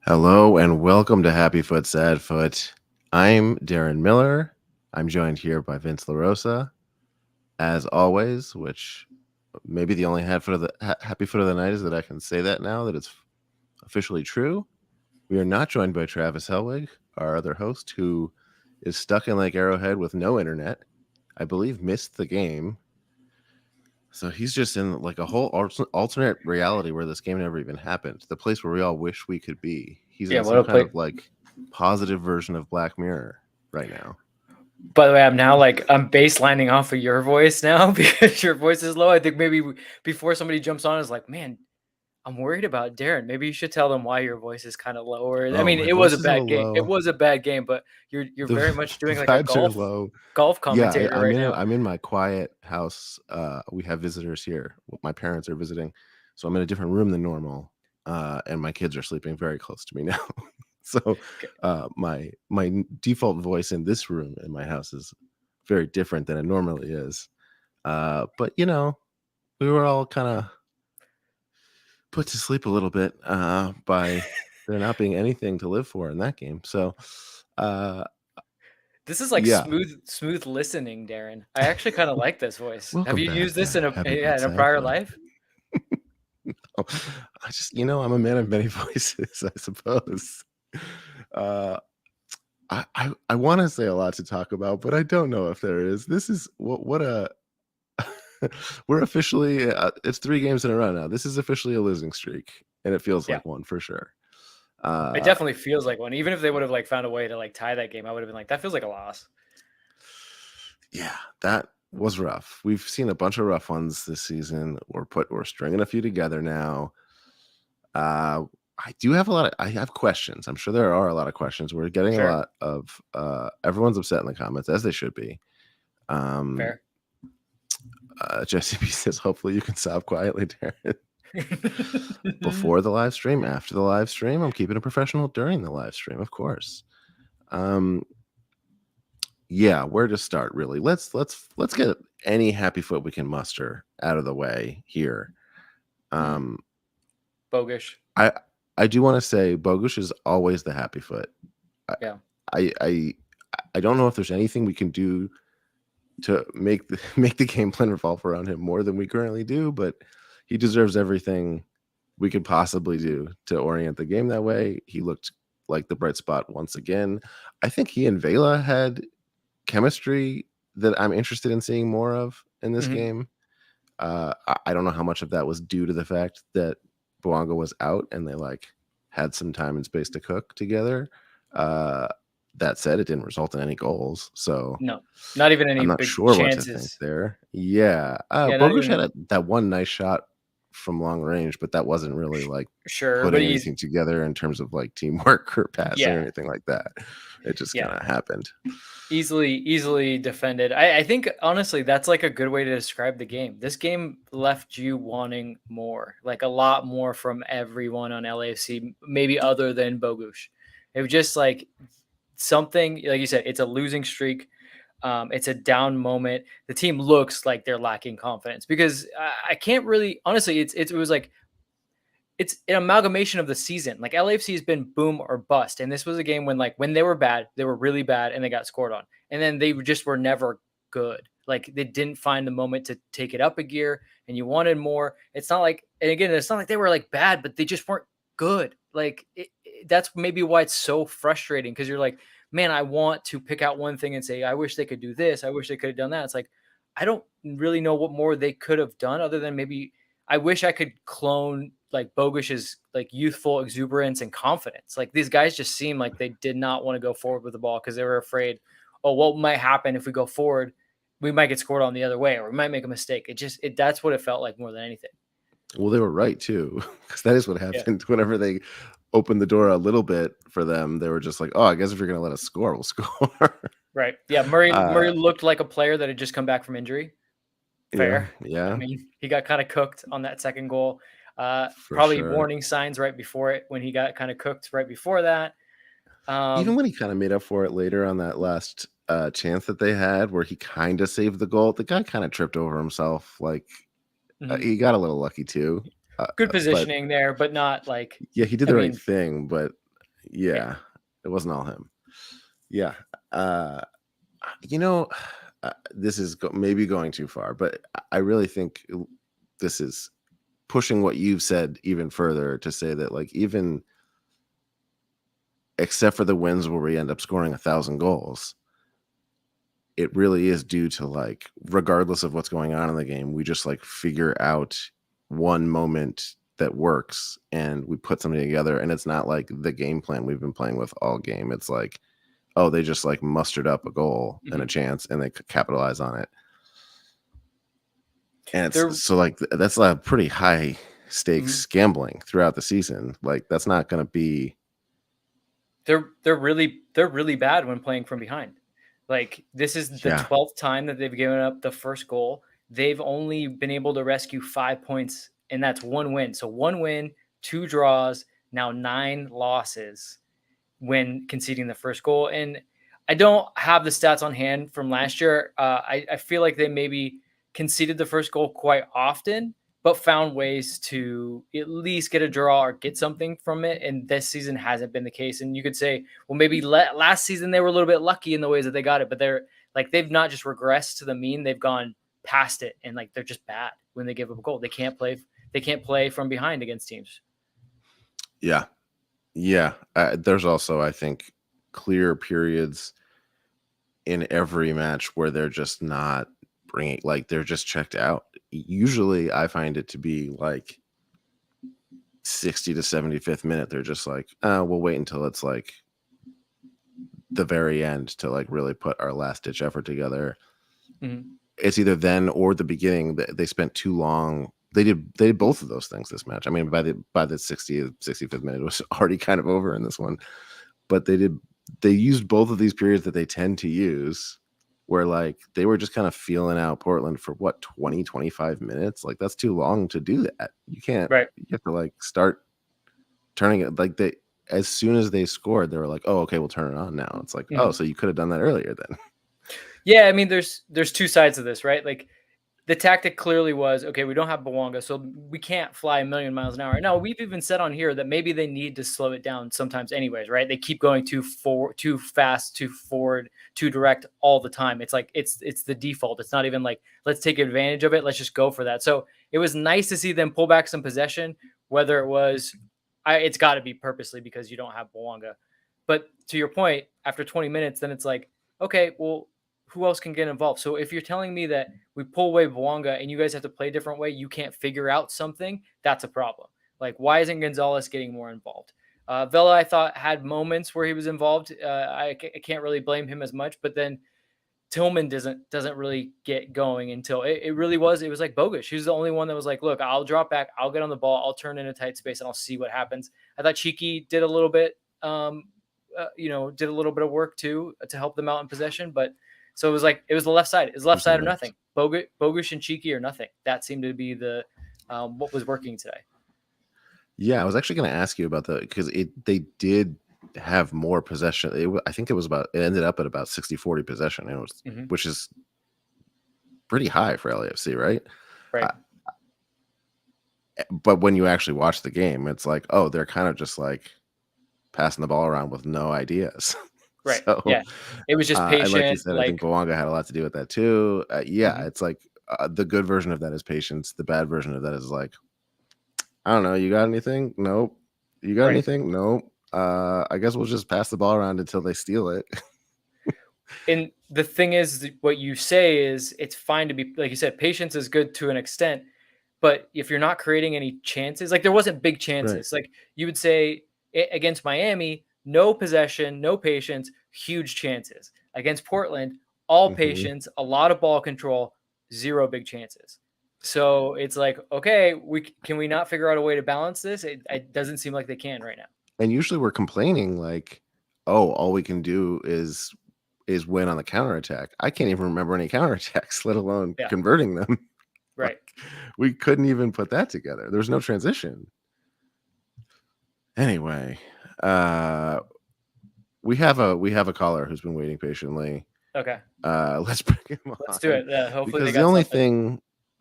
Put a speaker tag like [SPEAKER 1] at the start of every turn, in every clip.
[SPEAKER 1] Hello and welcome to Happy Foot, Sad Foot. I'm Darren Miller. I'm joined here by Vince LaRosa, as always, which maybe the only happy foot of the night is that I can say that now that it's officially true. We are not joined by Travis Helwig, our other host, who is stuck in Lake Arrowhead with no internet. I believe missed the game. So he's just in like a whole alternate reality where this game never even happened. The place where we all wish we could be. He's in some kind of like positive version of Black Mirror right now.
[SPEAKER 2] By the way, I'm baselining off of your voice now because your voice is low. I think maybe before somebody jumps on, is like, man, I'm worried about Darren. Maybe you should tell them why your voice is kind of lower. I mean,
[SPEAKER 1] My
[SPEAKER 2] it was
[SPEAKER 1] voice
[SPEAKER 2] a
[SPEAKER 1] is a
[SPEAKER 2] bad
[SPEAKER 1] little
[SPEAKER 2] game. It
[SPEAKER 1] low.
[SPEAKER 2] was a bad game, but you're
[SPEAKER 1] The
[SPEAKER 2] very much doing like a
[SPEAKER 1] vibes are low.
[SPEAKER 2] golf commentator right now.
[SPEAKER 1] I'm in my quiet house. We have visitors here. My parents are visiting, so I'm in a different room than normal. And my kids are sleeping very close to me now. So my default voice in this room in my house is very different than it normally is. But you know, we were all kind of put to sleep a little bit by there not being anything to live for in that game. So
[SPEAKER 2] this is like
[SPEAKER 1] yeah.
[SPEAKER 2] smooth listening, Darren. I actually kind of like this voice. Have
[SPEAKER 1] Welcome
[SPEAKER 2] you
[SPEAKER 1] back
[SPEAKER 2] used this
[SPEAKER 1] to
[SPEAKER 2] in
[SPEAKER 1] Happy
[SPEAKER 2] a
[SPEAKER 1] Foot, Sad
[SPEAKER 2] prior
[SPEAKER 1] Foot.
[SPEAKER 2] life?
[SPEAKER 1] No, I just, I'm a man of many voices, I suppose. I want to say a lot to talk about, but I don't know if there is. This is what a we're officially it's 3 games in a row now. This is officially a losing streak, and it feels like one for sure.
[SPEAKER 2] It definitely feels like one. Even if they would have like found a way to like tie that game, I would have been like, that feels like a loss.
[SPEAKER 1] Yeah, that was rough. We've seen a bunch of rough ones this season. We're stringing a few together now. I have questions. I'm sure there are a lot of questions. We're getting a lot of everyone's upset in the comments, as they should be.
[SPEAKER 2] Fair.
[SPEAKER 1] Jesse B says, hopefully you can stop quietly, Darren. Before the live stream, after the live stream, I'm keeping it professional during the live stream, of course. Yeah, where to start, really? Let's get any happy foot we can muster out of the way here.
[SPEAKER 2] Bogusz.
[SPEAKER 1] I do want to say Bogusz is always the happy foot. I don't know if there's anything we can do to make the game plan revolve around him more than we currently do, but he deserves everything we could possibly do to orient the game that way. He looked like the bright spot once again. I think he and Vela had chemistry that I'm interested in seeing more of in this game. I don't know how much of that was due to the fact that Bouanga was out and they like had some time and space to cook together. That said, it didn't result in any goals, so
[SPEAKER 2] no, not even any.
[SPEAKER 1] I'm not
[SPEAKER 2] big
[SPEAKER 1] sure
[SPEAKER 2] chances.
[SPEAKER 1] what to think there. Yeah, Bogusz had that one nice shot from long range, but that wasn't really like putting anything together in terms of like teamwork or passing or anything like that. It just kind of happened.
[SPEAKER 2] Easily defended. I think honestly that's like a good way to describe the game. This game left you wanting more, like a lot more from everyone on LAFC, maybe other than Bogusz. It was just like something, like you said, it's a losing streak. It's a down moment. The team looks like they're lacking confidence because I can't really, honestly, it was like, it's an amalgamation of the season. Like LAFC has been boom or bust. And this was a game when they were bad, they were really bad and they got scored on. And then they just were never good. Like they didn't find the moment to take it up a gear and you wanted more. It's not like, and again, it's not like they were like bad, but they just weren't good. Like that's maybe why it's so frustrating. Cause you're like, man, I want to pick out one thing and say, I wish they could do this. I wish they could have done that. It's like, I don't really know what more they could have done other than maybe I wish I could clone like Bogusz's like youthful exuberance and confidence. Like these guys just seem like they did not want to go forward with the ball because they were afraid, oh, what might happen if we go forward? We might get scored on the other way or we might make a mistake. That's what it felt like more than anything.
[SPEAKER 1] Well, they were right too, because that is what happened whenever they opened the door a little bit for them. They were just like, oh, I guess if you're going to let us score, we'll score.
[SPEAKER 2] Right. Yeah. Murray looked like a player that had just come back from injury. Fair.
[SPEAKER 1] Yeah.
[SPEAKER 2] I mean, he got kind of cooked on that second goal. Probably warning signs right before it when he got kind of cooked right before that.
[SPEAKER 1] Even when he kind of made up for it later on that last chance that they had where he kind of saved the goal, the guy kind of tripped over himself. Like he got a little lucky too.
[SPEAKER 2] Good positioning there, but not like.
[SPEAKER 1] Yeah, he did the right thing, but Yeah, it wasn't all him. Yeah. This is maybe going too far, but I really think this is pushing what you've said even further to say that, like, even except for the wins where we end up scoring 1,000 goals, it really is due to, like, regardless of what's going on in the game, we just, like, figure out one moment that works and we put something together, and it's not like the game plan we've been playing with all game. It's like, oh, they just, like, mustered up a goal and a chance and they capitalize on it. And it's so, like, that's a pretty high stakes gambling throughout the season. Like, that's not going to be.
[SPEAKER 2] They're really bad when playing from behind. Like, this is the 12th time that they've given up the first goal. They've only been able to rescue 5 points, and that's 1 win. So 1 win, 2 draws, now 9 losses when conceding the first goal. And I don't have the stats on hand from last year. I feel like they maybe conceded the first goal quite often, but found ways to at least get a draw or get something from it. And this season hasn't been the case. And you could say, well, maybe last season they were a little bit lucky in the ways that they got it, but they've not just regressed to the mean, they've gone past it. And, like, they're just bad when they give up a goal. They can't play from behind against teams.
[SPEAKER 1] Yeah. Yeah. There's also, I think, clear periods in every match where they're just not bringing, like, they're just checked out. Usually I find it to be like 60 to 75th minute. They're just like, we'll wait until it's like the very end to, like, really put our last ditch effort together. It's either then or the beginning. They spent too long. They did both of those things this match. I mean, by the 65th minute, it was already kind of over in this one, but they used both of these periods that they tend to use, where, like, they were just kind of feeling out Portland for 20, 25 minutes. Like, that's too long to do that. You can't, You have to, like, start turning it, like, as soon as they scored, they were like, oh, okay, we'll turn it on now. It's like, oh, so you could have done that earlier then.
[SPEAKER 2] Yeah. I mean, there's 2 sides of this, right? Like, the tactic clearly was, okay, we don't have Bouanga, so we can't fly a million miles an hour. Now, we've even said on here that maybe they need to slow it down sometimes anyways, right? They keep going too fast, too forward, too direct all the time. It's like, it's the default. It's not even like, let's take advantage of it. Let's just go for that. So it was nice to see them pull back some possession, whether it was, it's got to be purposely because you don't have Bouanga. But to your point, after 20 minutes, then it's like, okay, well, who else can get involved? So if you're telling me that we pull away Bouanga and you guys have to play a different way, you can't figure out something, that's a problem. Like, why isn't Gonzalez getting more involved? Vela, I thought, had moments where he was involved. I can't really blame him as much, but then Tillman doesn't really get going until it was like Bogusz. He was the only one that was like, look, I'll drop back, I'll get on the ball, I'll turn in a tight space, and I'll see what happens. I thought Cheeky did a little bit, did a little bit of work too to help them out in possession, but so it was the left side. It was left side or nothing. Bogusz and Cheeky or nothing. That seemed to be the what was working today.
[SPEAKER 1] Yeah, I was actually going to ask you about because they did have more possession. I think it ended up at about 60-40 possession. It was, which is pretty high for LAFC, right?
[SPEAKER 2] Right.
[SPEAKER 1] But when you actually watch the game, it's like, oh, they're kind of just like passing the ball around with no ideas.
[SPEAKER 2] Right. So, yeah. It was just patient.
[SPEAKER 1] Like you said, I think Bouanga had a lot to do with that too. It's like the good version of that is patience. The bad version of that is like, I don't know. You got anything? Nope. You got anything? Nope. I guess we'll just pass the ball around until they steal it.
[SPEAKER 2] And the thing is, what you say is it's fine to be, like you said, patience is good to an extent. But if you're not creating any chances, like there wasn't big chances. Like you would say against Miami, no possession, no patience, huge chances. Against Portland, all patience, a lot of ball control, 0 big chances. So it's like, okay, can we not figure out a way to balance this? It doesn't seem like they can right now.
[SPEAKER 1] And usually we're complaining like, oh, all we can do is win on the counterattack. I can't even remember any counterattacks, let alone converting them.
[SPEAKER 2] Right.
[SPEAKER 1] We couldn't even put that together. There was no transition. Anyway, we have a caller who's been waiting patiently.
[SPEAKER 2] Okay.
[SPEAKER 1] Let's bring him on.
[SPEAKER 2] Let's do it. Hopefully,
[SPEAKER 1] because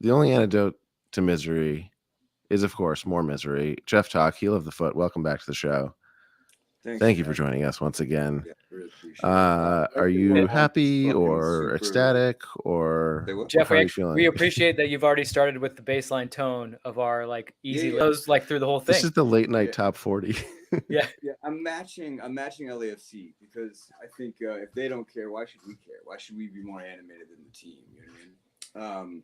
[SPEAKER 1] the only antidote to misery is, of course, more misery. Geoff Tock, heel of the foot. Welcome back to the show. Thank you for joining us once again.
[SPEAKER 3] Yeah, really appreciate it.
[SPEAKER 1] Are you happy or ecstatic or
[SPEAKER 2] Jeff?
[SPEAKER 1] How are you feeling?
[SPEAKER 2] We appreciate that you've already started with the baseline tone of our like easy those like through the whole thing.
[SPEAKER 1] This is the late night top 40.
[SPEAKER 2] Yeah.
[SPEAKER 3] I'm matching LAFC because I think if they don't care, why should we care? Why should we be more animated than the team? You know what I mean?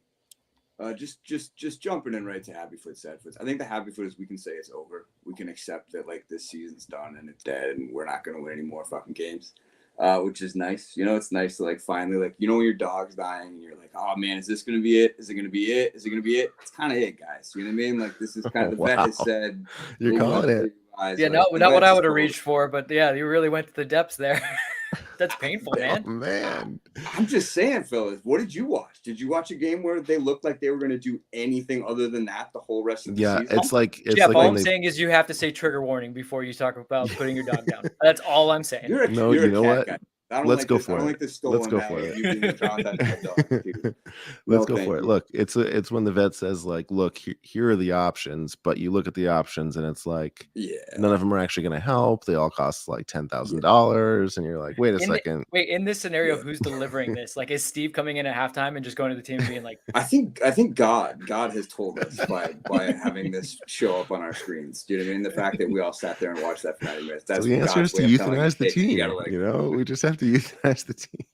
[SPEAKER 3] Just jumping in right to Happyfoot, Sadfoot. I think the Happyfoot is we can say it's over. We can accept that like this season's done and it's dead and we're not going to win any more fucking games, which is nice. You know, it's nice to like finally like, you know, when your dog's dying and you're like, oh man, is this going to be it? Is it going to be it? Is it going to be it? It's kind of it, guys. You know what I mean? Like this is kind of the vet has said.
[SPEAKER 1] You're calling it.
[SPEAKER 2] Yeah, like, not what I would have reached for, but yeah, you really went to the depths there. That's painful, man.
[SPEAKER 1] Oh, man.
[SPEAKER 3] I'm just saying, fellas, what did you watch? Did you watch a game where they looked like they were going to do anything other than that the whole rest of the season?
[SPEAKER 1] It's like
[SPEAKER 2] all I'm saying is you have to say trigger warning before you talk about putting your dog down. That's all I'm saying.
[SPEAKER 3] You know what? Guy.
[SPEAKER 1] Let's go for it. Let's go for it. Let's go for it. Look, it's when the vet says like, look, here are the options, but you look at the options and it's like, none of them are actually going to help. They all cost like $10,000, and you're like, wait a second.
[SPEAKER 2] In this scenario, who's delivering this? Like, is Steve coming in at halftime and just going to the team and being like,
[SPEAKER 3] I think God has told us by having this show up on our screens. Do you know what I mean? The fact that we all sat there and watched that for 90 minutes. That's
[SPEAKER 1] so the answer is to euthanize the team. You know, we just have to euthanize the team.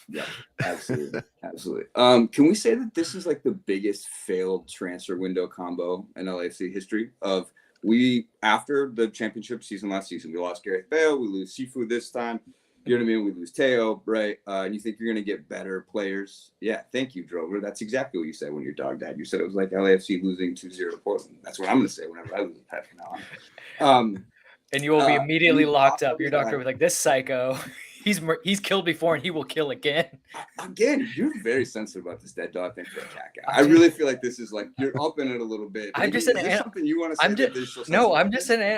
[SPEAKER 3] Yeah, absolutely. Can we say that this is like the biggest failed transfer window combo in LAFC history? After the championship season last season, we lost Gareth Bale, we lose Sifu this time. You know what I mean? We lose Teo, right? And you think you're going to get better players? Yeah, thank you, Drover. That's exactly what you said when your dog died. You said it was like LAFC losing 2-0 to Portland. That's what I'm going to say whenever I lose a pet from now on.
[SPEAKER 2] And you will be immediately locked up. Your doctor was like, this psycho. He's killed before and he will kill again.
[SPEAKER 3] Again, you're very sensitive about this dead dog thing for a cat guy. I really feel like this is like you're up in it a little bit.
[SPEAKER 2] I'm just
[SPEAKER 3] something you want to say.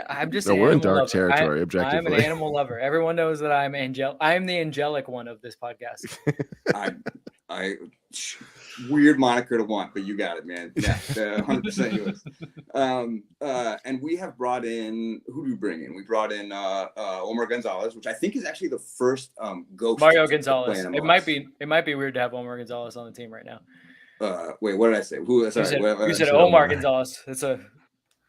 [SPEAKER 2] I'm just.
[SPEAKER 1] We're in dark territory. Objectively,
[SPEAKER 2] I'm an animal lover. Everyone knows that I'm the angelic one of this podcast.
[SPEAKER 3] I weird moniker to want, but you got it, man. Yeah, 100% yours. And we have brought in, who do we bring in? We brought in Omar Gonzalez, which I think is actually the first ghost.
[SPEAKER 2] Mario Gonzalez. It might be weird to have Omar Gonzalez on the team right now.
[SPEAKER 3] Wait, what did I say?
[SPEAKER 2] You said Omar Gonzalez.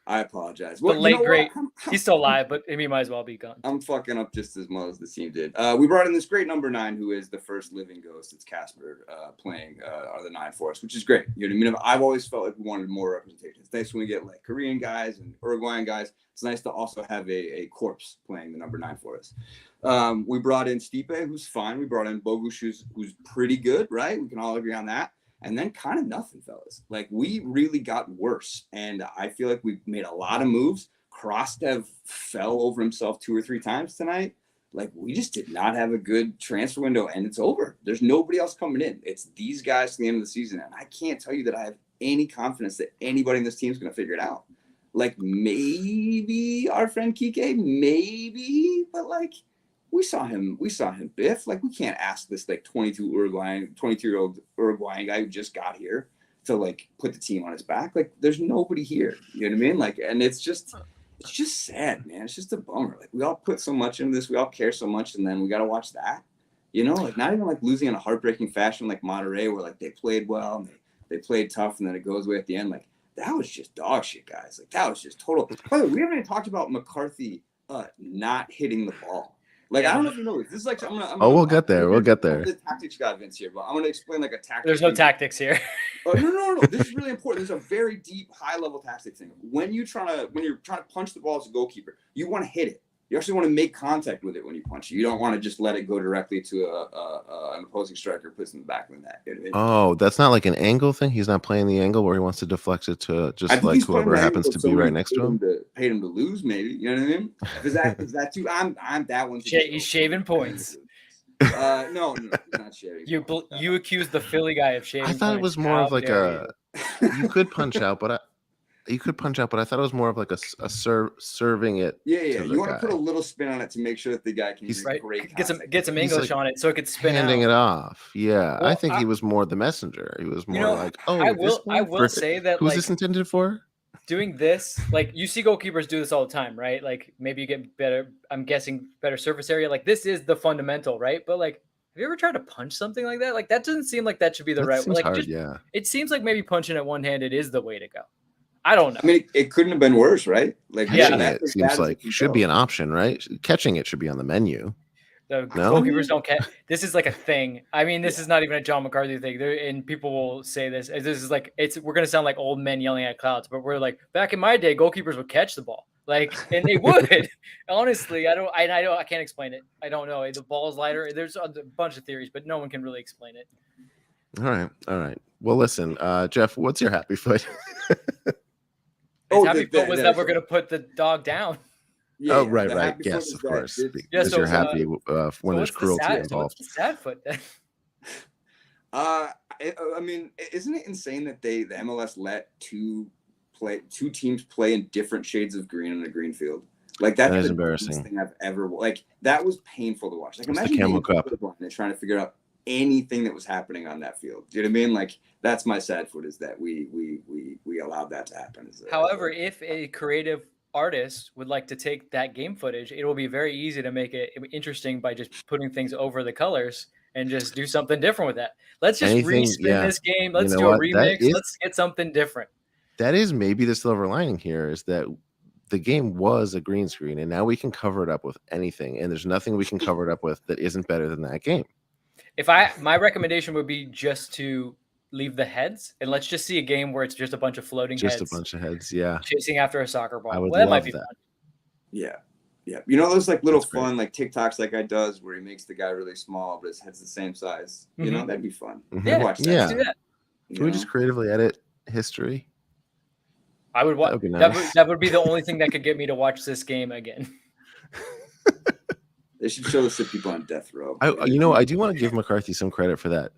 [SPEAKER 3] I apologize.
[SPEAKER 2] The late great. He's still alive, but he might as well be gone.
[SPEAKER 3] I'm fucking up just as much as the team did. We brought in this great number 9, who is the first living ghost. It's Casper playing the 9 for us, which is great. You know what I mean? I've always felt like we wanted more representation. It's nice when we get like Korean guys and Uruguayan guys. It's nice to also have a corpse playing the number 9 for us. We brought in Stipe, who's fine. We brought in Bogusz, who's pretty good, right? We can all agree on that. And then kind of nothing, fellas. Like, we really got worse. And I feel like we made a lot of moves. Krostev fell over himself 2 or 3 times tonight. Like, we just did not have a good transfer window, and it's over. There's nobody else coming in. It's these guys to the end of the season. And I can't tell you that I have any confidence that anybody in this team is going to figure it out. Like, maybe our friend Kike, maybe, but like, we saw him biff. Like, we can't ask this like 22-year-old Uruguayan guy who just got here to like put the team on his back. Like, there's nobody here. You know what I mean? Like, and it's just sad, man. It's just a bummer. Like, we all put so much into this, we all care so much, and then we got to watch that. You know, like, not even like losing in a heartbreaking fashion like Monterrey, where like they played well and they played tough, and then it goes away at the end. Like, that was just dog shit, guys. Like, that was just total. By the way, we haven't even talked about McCarthy not hitting the ball. Like, I don't know if you know this is like
[SPEAKER 1] we'll get there. We'll get there.
[SPEAKER 3] The tactics got Vince here, but I'm gonna explain like a tactic.
[SPEAKER 2] There's no tactics here.
[SPEAKER 3] No. This is really important. There's a very deep, high level tactic thing. When you're trying to punch the ball as a goalkeeper, you want to hit it. You actually want to make contact with it when you punch it. You don't want to just let it go directly to an opposing striker who puts in the back of the net. You know what I mean?
[SPEAKER 1] Oh, that's not like an angle thing? He's not playing the angle where he wants to deflect it to just like whoever happens to be right next to him?
[SPEAKER 3] Paid him to lose, maybe. You know what I mean? Is that too? I'm that one.
[SPEAKER 2] He's shaving points.
[SPEAKER 3] No, not shaving.
[SPEAKER 2] You accused the Philly guy of shaving.
[SPEAKER 1] I thought it was more of like you could punch out, but I thought it was more of like a serving it.
[SPEAKER 3] Yeah. You want to put a little spin on it to make sure that the guy can
[SPEAKER 2] get some English on it so it could spin
[SPEAKER 1] handing
[SPEAKER 2] out.
[SPEAKER 1] It off. Yeah, well, I think he was more the messenger. He was more like, oh,
[SPEAKER 2] I will say that
[SPEAKER 1] who's this intended for?
[SPEAKER 2] doing this, like you see goalkeepers do this all the time, right? Like maybe you get better, I'm guessing better surface area. Like this is the fundamental, right? But like, have you ever tried to punch something like that? Like that doesn't seem like that should be the
[SPEAKER 1] That
[SPEAKER 2] right way.
[SPEAKER 1] seems
[SPEAKER 2] Like
[SPEAKER 1] hard,
[SPEAKER 2] just,
[SPEAKER 1] yeah.
[SPEAKER 2] it seems like maybe punching it one-handed is the way to go. I don't know.
[SPEAKER 3] I mean, it couldn't have been worse, right? Like,
[SPEAKER 1] Catching
[SPEAKER 3] that's
[SPEAKER 1] it
[SPEAKER 3] as
[SPEAKER 1] seems
[SPEAKER 3] bad as
[SPEAKER 1] like
[SPEAKER 3] it can
[SPEAKER 1] should
[SPEAKER 3] go.
[SPEAKER 1] be an option, right? Catching it should be on the menu.
[SPEAKER 2] The
[SPEAKER 1] No?
[SPEAKER 2] goalkeepers don't catch. This is like a thing. I mean, this is not even a John McCarthy thing. And people will say this. This is like we're gonna sound like old men yelling at clouds, but we're like back in my day, goalkeepers would catch the ball, like, and they would. Honestly, I can't explain it. I don't know. The ball is lighter. There's a bunch of theories, but no one can really explain it.
[SPEAKER 1] All right. Well, listen, Geoff, what's your happy foot?
[SPEAKER 2] His happy foot was that we're gonna put the dog down.
[SPEAKER 1] Yeah, right. Yes, of course. Because you're happy when there's cruelty involved.
[SPEAKER 2] What's the sad foot then?
[SPEAKER 3] I mean, isn't it insane that the MLS let two teams play in different shades of green on a green field? Like that's
[SPEAKER 1] the
[SPEAKER 3] embarrassing thing I've ever like. That was painful to watch. Like imagine
[SPEAKER 1] the Camel Cup
[SPEAKER 3] and trying to figure out anything that was happening on that field. Do you know what I mean? Like that's my sad foot is that we allowed that to happen.
[SPEAKER 2] However, if a creative artist would like to take that game footage, it will be very easy to make it interesting by just putting things over the colors and just do something different with that. Let's just respin this game. Let's do a remix. Let's get something different.
[SPEAKER 1] That is maybe the silver lining here is that the game was a green screen and now we can cover it up with anything. And there's nothing we can cover it up with that isn't better than that game.
[SPEAKER 2] My recommendation would be just to leave the heads and let's just see a game where it's just a bunch of floating heads.
[SPEAKER 1] Just a bunch of heads, yeah.
[SPEAKER 2] Chasing after a soccer ball.
[SPEAKER 1] I would love
[SPEAKER 2] might be
[SPEAKER 1] that.
[SPEAKER 2] Fun.
[SPEAKER 3] Yeah. You know those like little fun like TikToks that guy does where he makes the guy really small but his head's the same size. You know, that'd be fun.
[SPEAKER 2] Yeah,
[SPEAKER 3] watch that.
[SPEAKER 2] Let's do that.
[SPEAKER 1] Can we just creatively edit history?
[SPEAKER 2] I would watch. That would be the only thing that could get me to watch this game again.
[SPEAKER 3] They should show this to people on death row.
[SPEAKER 1] I do want to give McCarthy some credit for that.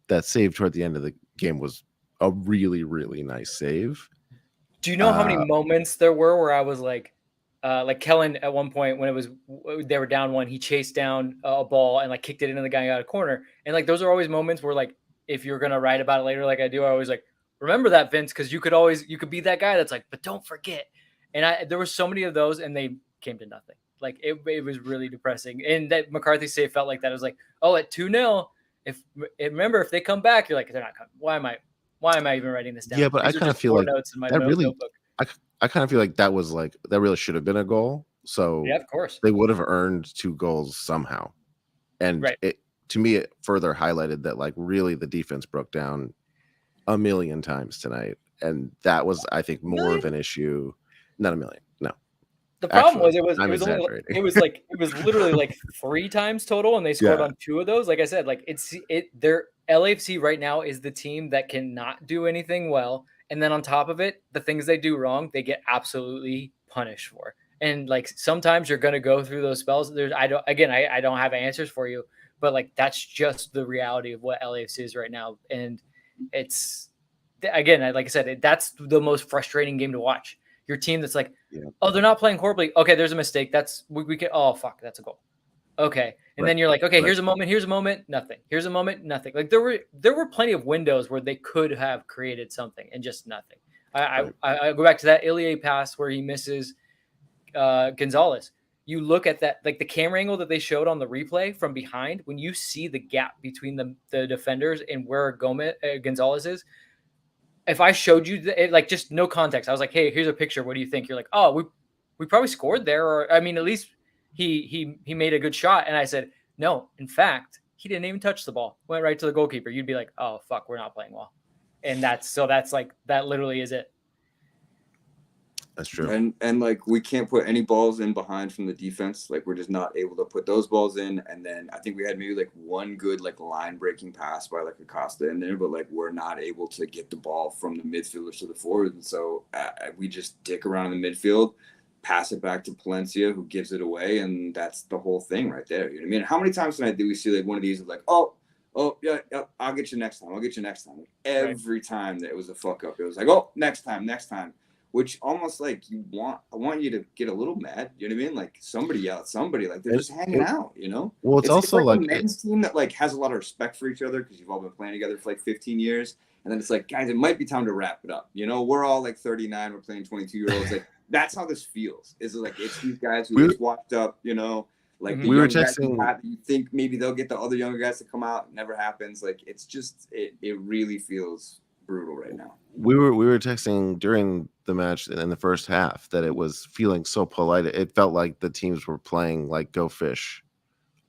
[SPEAKER 1] That save toward the end of the game was a really, really nice save.
[SPEAKER 2] Do you know how many moments there were where I was like Kellen at one point when they were down one, he chased down a ball and like kicked it into the guy out of corner. And like, those are always moments where like, if you're going to write about it later, like I do, I always like, remember that, Vince, because you could be that guy that's like, but don't forget. And there were so many of those and they came to nothing. Like it was really depressing. And that McCarthy save felt like that. It was like, oh, at 2-0, remember if they come back, you're like, they're not coming. Why am I even writing this down?
[SPEAKER 1] Yeah, but I kind of feel like
[SPEAKER 2] notes in my
[SPEAKER 1] that really,
[SPEAKER 2] notebook.
[SPEAKER 1] I kind of feel like that was like, that really should have been a goal. So
[SPEAKER 2] yeah, of course
[SPEAKER 1] they would have earned 2 goals somehow. And to me, it further highlighted that like really the defense broke down a million times tonight. And that was, I think, more of an issue. Not a million. No.
[SPEAKER 2] The problem was it was literally like 3 times total, and they scored on 2 of those. Like I said, like their LAFC right now is the team that cannot do anything well, and then on top of it, the things they do wrong, they get absolutely punished for. And like sometimes you're gonna go through those spells. I don't have answers for you, but like that's just the reality of what LAFC is right now, and it's again, like I said, that's the most frustrating game to watch. Your team that's like, oh, they're not playing horribly. Okay, there's a mistake. That's we can. Oh fuck, that's a goal. Okay, and then you're like, okay, here's a moment, nothing. Here's a moment, nothing. Like there were plenty of windows where they could have created something and just nothing. I go back to that Ilie pass where he misses Gonzalez. You look at that, like the camera angle that they showed on the replay from behind. When you see the gap between the defenders and where Gonzalez is. If I showed you like just no context, I was like, hey, here's a picture. What do you think? You're like, oh, we probably scored there. Or I mean, at least he made a good shot. And I said, no, in fact, he didn't even touch the ball. Went right to the goalkeeper. You'd be like, oh, fuck, we're not playing well. And that's like, that literally is it.
[SPEAKER 1] That's true.
[SPEAKER 3] And like we can't put any balls in behind from the defense. Like we're just not able to put those balls in. And then I think we had maybe like one good like line breaking pass by like Acosta in there, but like we're not able to get the ball from the midfielders to the forwards. And so we just dick around in the midfield, pass it back to Palencia, who gives it away, and that's the whole thing right there. You know what I mean? How many times tonight do we see like one of these like, oh yeah, I'll get you next time. Like, every time that it was a fuck up, it was like, oh, next time. Which almost like I want you to get a little mad. You know what I mean? Like somebody yell at somebody, like they're just hanging out, you know?
[SPEAKER 1] Well, it's also like
[SPEAKER 3] a men's team that like has a lot of respect for each other because you've all been playing together for like 15 years. And then it's like, guys, it might be time to wrap it up. You know, we're all like 39, we're playing 22-year-olds. Like, that's how this feels. It's like, it's these guys who just walked up, you know, like the young guys you think maybe they'll get the other younger guys to come out. It never happens. Like, it's just, it really feels brutal right now.
[SPEAKER 1] We were texting during the match in the first half that it was feeling so polite. It felt like the teams were playing like Go Fish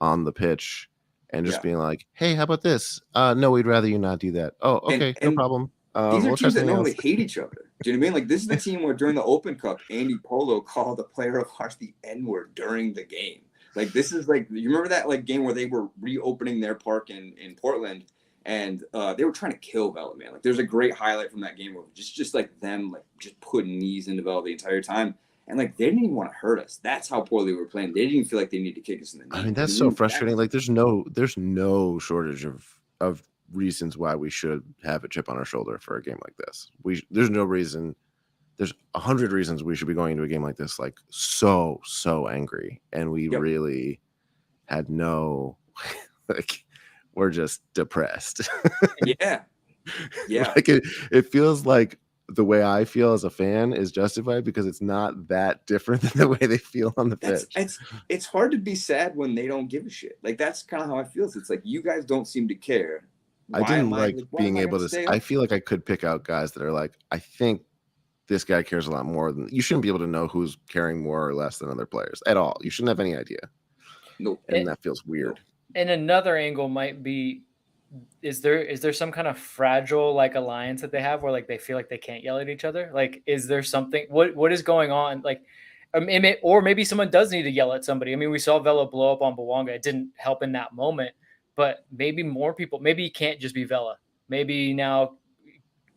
[SPEAKER 1] on the pitch and just being like, hey, how about this? No, we'd rather you not do that. Oh, okay, no problem.
[SPEAKER 3] These are teams that normally hate each other. Do you know what I mean? Like, this is the team where during the Open Cup, Andy Polo called a player of ours the N-word during the game. Like, this is like, you remember that like game where they were reopening their park in Portland, and they were trying to kill Vela, man. Like, there's a great highlight from that game where just like them like just putting knees into Vela the entire time, and like they didn't even want to hurt us. That's how poorly we were playing. They didn't even feel like they needed to kick us in the knee.
[SPEAKER 1] I mean, that's so frustrating. Like, there's no shortage of reasons why we should have a chip on our shoulder for a game like this. There's no reason. There's 100 reasons we should be going into a game like this like so angry, and we really had no like, we're just depressed.
[SPEAKER 3] Yeah.
[SPEAKER 1] Like it feels like the way I feel as a fan is justified because it's not that different than the way they feel on the pitch.
[SPEAKER 3] It's hard to be sad when they don't give a shit. Like, that's kind of how I feel. It's like, you guys don't seem to care.
[SPEAKER 1] I didn't like being able to. I feel like I could pick out guys that are like, I think this guy cares a lot more than. You shouldn't be able to know who's caring more or less than other players at all. You shouldn't have any idea.
[SPEAKER 3] Nope.
[SPEAKER 1] And that feels weird.
[SPEAKER 2] And another angle might be, is there some kind of fragile like alliance that they have where like they feel like they can't yell at each other? Like, is there something? What is going on? Like, or maybe someone does need to yell at somebody. I mean, we saw Vela blow up on Bawanga. It didn't help in that moment. But maybe more people, maybe it can't just be Vela. Maybe now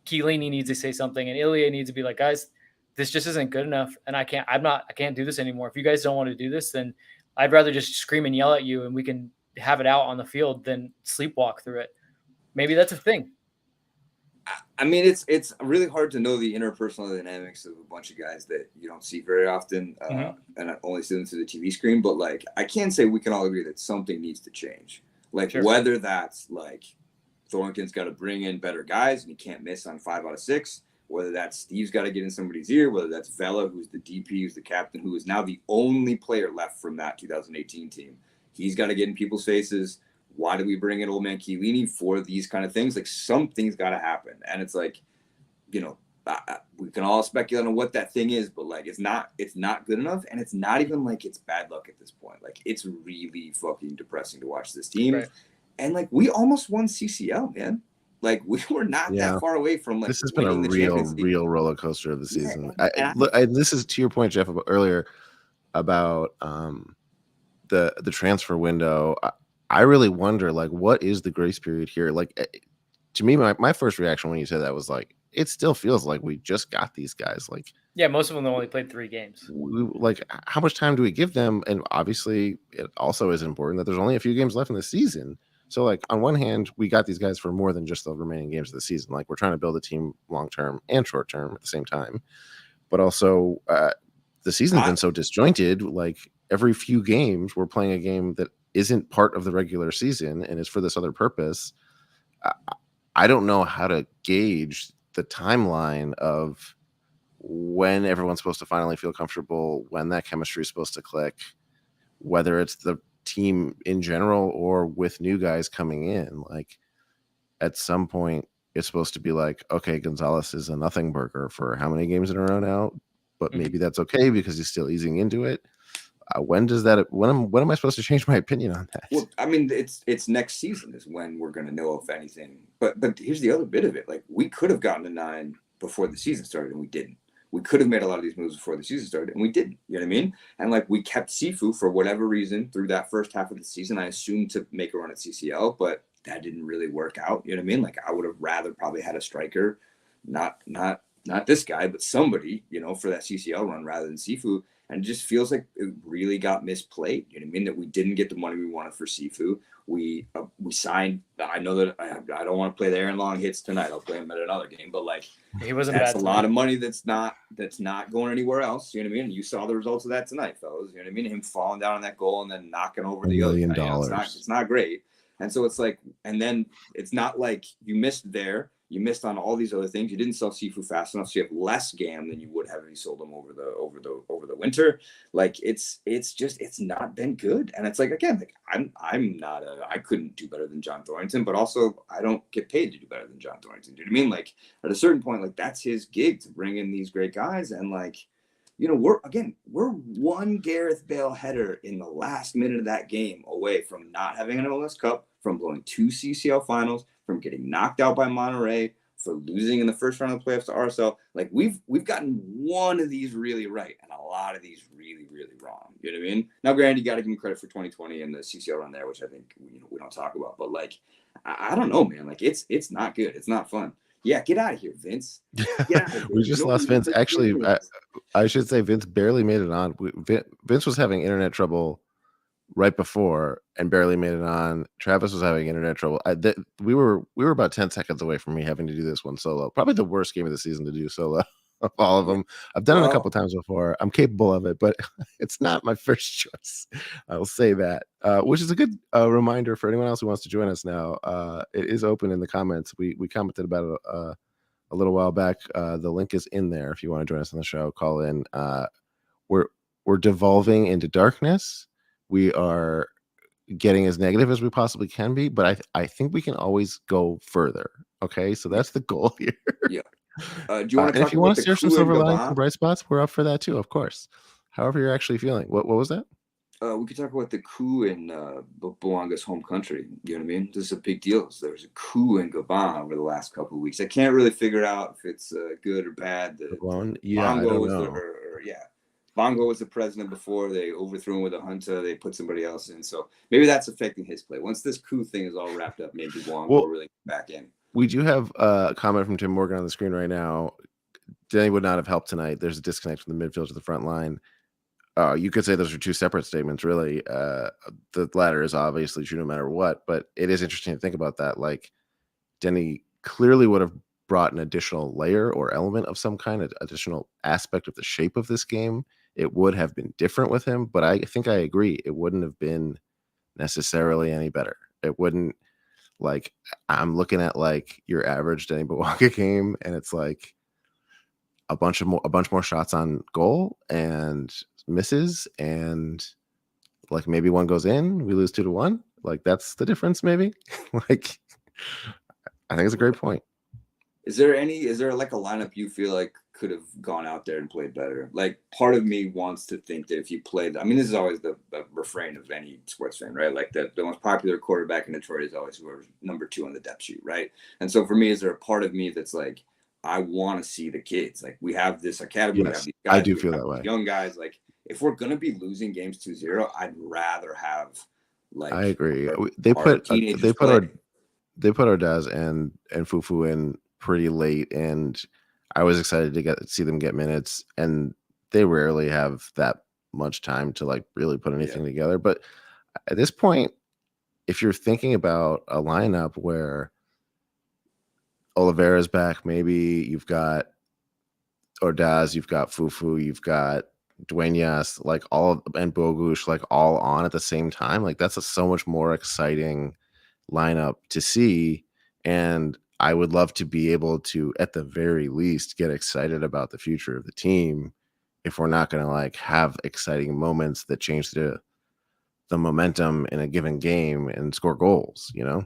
[SPEAKER 2] Chiellini needs to say something and Ilya needs to be like, guys, this just isn't good enough. And I can't do this anymore. If you guys don't want to do this, then I'd rather just scream and yell at you and we can have it out on the field than sleepwalk through it. Maybe that's a thing.
[SPEAKER 3] I mean, it's really hard to know the interpersonal dynamics of a bunch of guys that you don't see very often, and I only see them through the TV screen. But like, I can say we can all agree that something needs to change. Like, whether that's like Thornton's got to bring in better guys and he can't miss on 5 out of 6, whether that's Steve's got to get in somebody's ear, whether that's Vela, who's the DP, who's the captain, who is now the only player left from that 2018 team. He's got to get in people's faces. Why do we bring in old man Chiellini for these kind of things? Like, something's got to happen. And it's like, you know, we can all speculate on what that thing is, but like, it's not good enough. And it's not even like it's bad luck at this point. Like, it's really fucking depressing to watch this team. Right. And like, we almost won CCL, man. Like, we were not that far away from like.
[SPEAKER 1] This has been a real roller coaster of the season. This is to your point, Geoff, earlier about the transfer window. I really wonder, like, what is the grace period here? Like, to me, my first reaction when you said that was like, it still feels like we just got these guys. Like,
[SPEAKER 2] yeah, most of them only played 3 games.
[SPEAKER 1] Like, how much time do we give them? And obviously, it also is important that there's only a few games left in the season. So, like, on one hand, we got these guys for more than just the remaining games of the season. Like, we're trying to build a team long term and short term at the same time. But also, the season's been so disjointed. Like, every few games, we're playing a game that isn't part of the regular season and is for this other purpose. I don't know how to gauge the timeline of when everyone's supposed to finally feel comfortable, when that chemistry is supposed to click, whether it's the team in general or with new guys coming in. Like, at some point it's supposed to be like, okay, Gonzalez is a nothing burger for how many games in a row now, but maybe that's okay because he's still easing into it. When am I supposed to change my opinion on that?
[SPEAKER 3] Well, I mean, it's next season is when we're going to know if anything. But here's the other bit of it. Like, we could have gotten to 9 before the season started, and we didn't. We could have made a lot of these moves before the season started, and we didn't. You know what I mean? And like, we kept Sifu for whatever reason through that first half of the season. I assumed to make a run at CCL, but that didn't really work out. You know what I mean? Like, I would have rather probably had a striker, not this guy, but somebody, you know, for that CCL run rather than Sifu. And it just feels like it really got misplayed. You know what I mean? That we didn't get the money we wanted for Sifu. We signed. I know that I don't want to play the Aaron Long hits tonight. I'll play him at another game. But like,
[SPEAKER 2] he wasn't
[SPEAKER 3] that's
[SPEAKER 2] bad
[SPEAKER 3] a lot of money that's not going anywhere else. You know what I mean? And you saw the results of that tonight, fellas. You know what I mean? Him falling down on that goal and then knocking over the $1 million. It's not great. And so it's like, and then it's not like you missed there. You missed on all these other things. You didn't sell Sifu fast enough, so you have less GAM than you would have if you sold them over the winter. Like it's not been good. And it's like, again, like I couldn't do better than John Thornton, but also I don't get paid to do better than John Thornton. Do you know what I mean? Like at a certain point, like that's his gig to bring in these great guys. And like, you know, we're one Gareth Bale header in the last minute of that game away from not having an MLS Cup, from blowing 2 CCL finals, from getting knocked out by Monterrey, for losing in the first round of the playoffs to RSL. Like we've gotten one of these really right and a lot of these really, really wrong. You know what I mean? Now, granted, you got to give him credit for 2020 and the CCL run there, which I think we don't talk about. But like, I don't know, man. Like it's not good. It's not fun. Yeah, get out of here, Vince. Get out of here.
[SPEAKER 1] We just lost Vince. Actually, I should say Vince barely made it on. Vince was having internet trouble right before and barely made it on. Travis was having internet trouble. We were about 10 seconds away from me having to do this one solo. Probably the worst game of the season to do solo of all of them. I've done it a couple times before. I'm capable of it, but it's not my first choice. I'll say that, which is a good reminder for anyone else who wants to join us now. It is open in the comments. We commented about it a little while back. The link is in there if you want to join us on the show. Call in. We're devolving into darkness. We are getting as negative as we possibly can be, but I think we can always go further. Okay, so that's the goal here.
[SPEAKER 3] Yeah. Do you want to
[SPEAKER 1] if you want to share some silver linings and bright spots, we're up for that too, of course. However you're actually feeling. What was that?
[SPEAKER 3] We could talk about the coup in Bouanga's home country. You know what I mean? This is a big deal. So there was a coup in Gabon over the last couple of weeks. I can't really figure out if it's good or bad.
[SPEAKER 1] Yeah, I don't know.
[SPEAKER 3] Bongo was the president before. They overthrew him with a junta. They put somebody else in. So maybe that's affecting his play. Once this coup thing is all wrapped up, maybe Bongo will really get back in.
[SPEAKER 1] We do have a comment from Tim Morgan on the screen right now. Denny would not have helped tonight. There's a disconnect from the midfield to the front line. You could say those are two separate statements, really. The latter is obviously true no matter what, but it is interesting to think about that. Like, Denny clearly would have brought an additional layer or element of some kind, of additional aspect of the shape of this game. It would have been different with him, but I think I agree. It wouldn't have been necessarily any better. It wouldn't, like, I'm looking at like your average Denny Bouanga game, and it's like a bunch more shots on goal and misses, and like maybe one goes in, we lose 2-1. Like that's the difference, maybe. Like, I think it's a great point.
[SPEAKER 3] Is there like a lineup you feel like could have gone out there and played better? Like, part of me wants to think that if you played, I mean, this is always the refrain of any sports fan, right? Like the most popular quarterback in Detroit is always whoever's number 2 on the depth sheet, right? And so for me, is there a part of me that's like, I want to see the kids. Like, we have this academy.
[SPEAKER 1] Yes, we have these guys, I do feel that way.
[SPEAKER 3] Young guys, like, if we're gonna be losing games 2-0, I'd rather have, like,
[SPEAKER 1] I agree. They put Ordaz and Fufu in pretty late, and I was excited to see them get minutes, and they rarely have that much time to like really put anything together. But at this point, if you're thinking about a lineup where Oliveira's back, maybe you've got Ordaz, you've got Fufu, you've got Dueñas, like and Bogusz, like all on at the same time, like that's a so much more exciting lineup to see. And I would love to be able to, at the very least, get excited about the future of the team if we're not going to like have exciting moments that change the momentum in a given game and score goals, you know?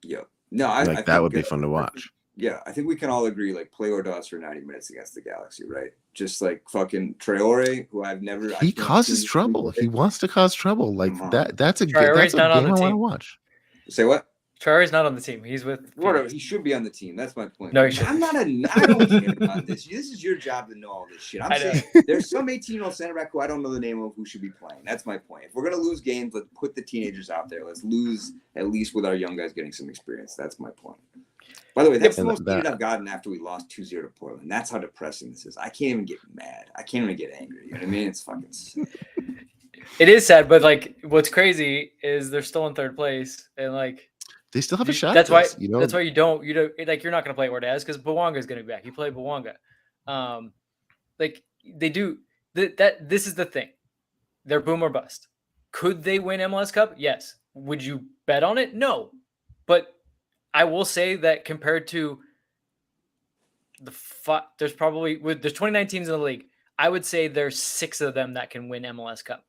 [SPEAKER 3] Yeah. No,
[SPEAKER 1] I that would be fun to watch.
[SPEAKER 3] I think we can all agree, like, play Ordaz for 90 minutes against the Galaxy, right? Just like fucking Traore, who he
[SPEAKER 1] causes trouble. He wants to cause trouble. Like that's a game I want to watch.
[SPEAKER 3] Say what?
[SPEAKER 2] Traore's not on the team. He's with
[SPEAKER 3] whatever. He should be on the team. That's my point.
[SPEAKER 2] No, he shouldn't.
[SPEAKER 3] I don't care about this. This is your job to know all this shit. I'm saying there's some 18-year-old center back who I don't know the name of who should be playing. That's my point. If we're gonna lose games, let's put the teenagers out there. Let's lose at least with our young guys getting some experience. That's my point. By the way, that's the most heat I've gotten after we lost 2-0 to Portland. That's how depressing this is. I can't even get mad. I can't even get angry. You know what I mean? It's fucking sick.
[SPEAKER 2] It is sad, but like what's crazy is they're still in third place, and like
[SPEAKER 1] they still have a shot.
[SPEAKER 2] That's why that's why you don't like, you're not going to play Ordaz because Bouanga is going to be back. You play Bouanga. Like they do that. This is the thing. They're boom or bust. Could they win MLS Cup? Yes. Would you bet on it? No. But I will say that compared to there's probably there's 29 teams in the league. I would say there's 6 of them that can win MLS Cup.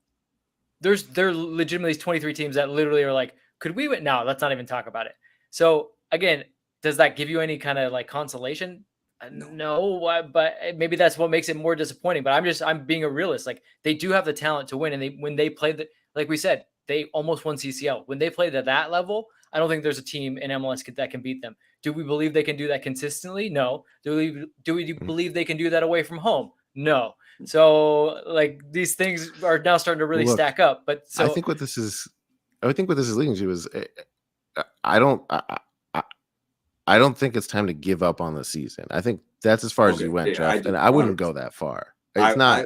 [SPEAKER 2] There legitimately 23 teams that literally are like, could we win? No, let's not even talk about it. So again, does that give you any kind of like consolation? No, but maybe that's what makes it more disappointing. But I'm being a realist. Like, they do have the talent to win, and when they played like we said, they almost won CCL. When they played at that level, I don't think there's a team in MLS that can beat them. Do we believe they can do that consistently? No. Do we believe they can do that away from home? No. So like, these things are now starting to really stack up. But so
[SPEAKER 1] I think what this is leading to is I don't think it's time to give up on the season. I think that's as far as you went, Geoff, and I wouldn't go that far. It's not.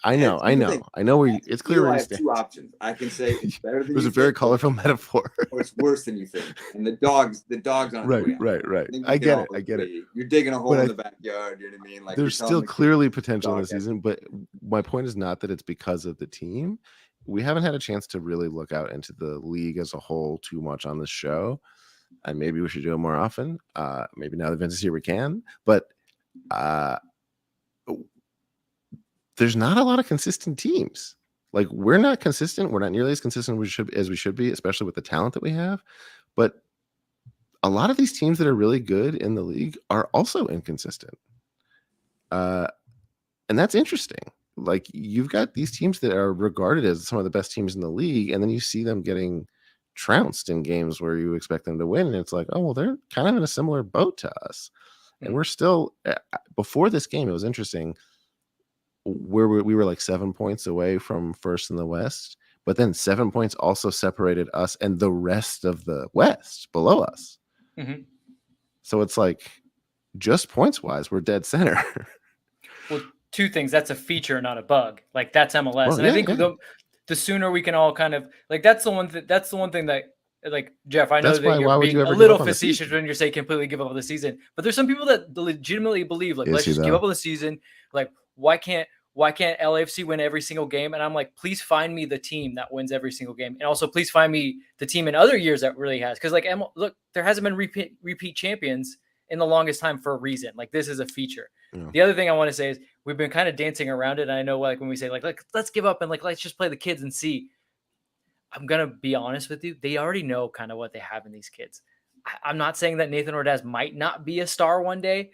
[SPEAKER 1] I know where you. It's clear where you stand.
[SPEAKER 3] 2 options. I can say it's better than.
[SPEAKER 1] It was a very colorful metaphor.
[SPEAKER 3] Or it's worse than you think. And the dogs on
[SPEAKER 1] right. I get it.
[SPEAKER 3] You're digging a hole in the backyard. You know what I mean? Like,
[SPEAKER 1] there's still clearly potential in the season, but my point is not that it's because of the team. We haven't had a chance to really look out into the league as a whole too much on this show, and maybe we should do it more often. Maybe now that Vince is here, we can. But there's not a lot of consistent teams. Like, we're not consistent. We're not nearly as consistent as we should be, especially with the talent that we have. But a lot of these teams that are really good in the league are also inconsistent. And that's interesting. Like, you've got these teams that are regarded as some of the best teams in the league, and then you see them getting trounced in games where you expect them to win. And it's like, oh, well, they're kind of in a similar boat to us. And we're still, before this game, it was interesting. We were like 7 points away from first in the West, but then 7 points also separated us and the rest of the West below us.
[SPEAKER 2] Mm-hmm.
[SPEAKER 1] So it's like, just points wise, we're dead center.
[SPEAKER 2] Well, 2 things. That's a feature, not a bug. Like, that's MLS.
[SPEAKER 1] Well,
[SPEAKER 2] and I think the sooner we can all kind of like, that's the one thing that, like, Geoff, I know that you're being a little facetious when you say completely give up on the season, but there's some people that legitimately believe, like, let's just give up on the season. Like, why can't LAFC win every single game? And I'm like, please find me the team that wins every single game. And also, please find me the team in other years that really has. Because, like, look, there hasn't been repeat champions in the longest time for a reason. Like, this is a feature. Yeah. The other thing I want to say is we've been kind of dancing around it. And I know, like, when we say, like, let's give up and, like, let's just play the kids and see. I'm going to be honest with you. They already know kind of what they have in these kids. I'm not saying that Nathan Ordaz might not be a star one day,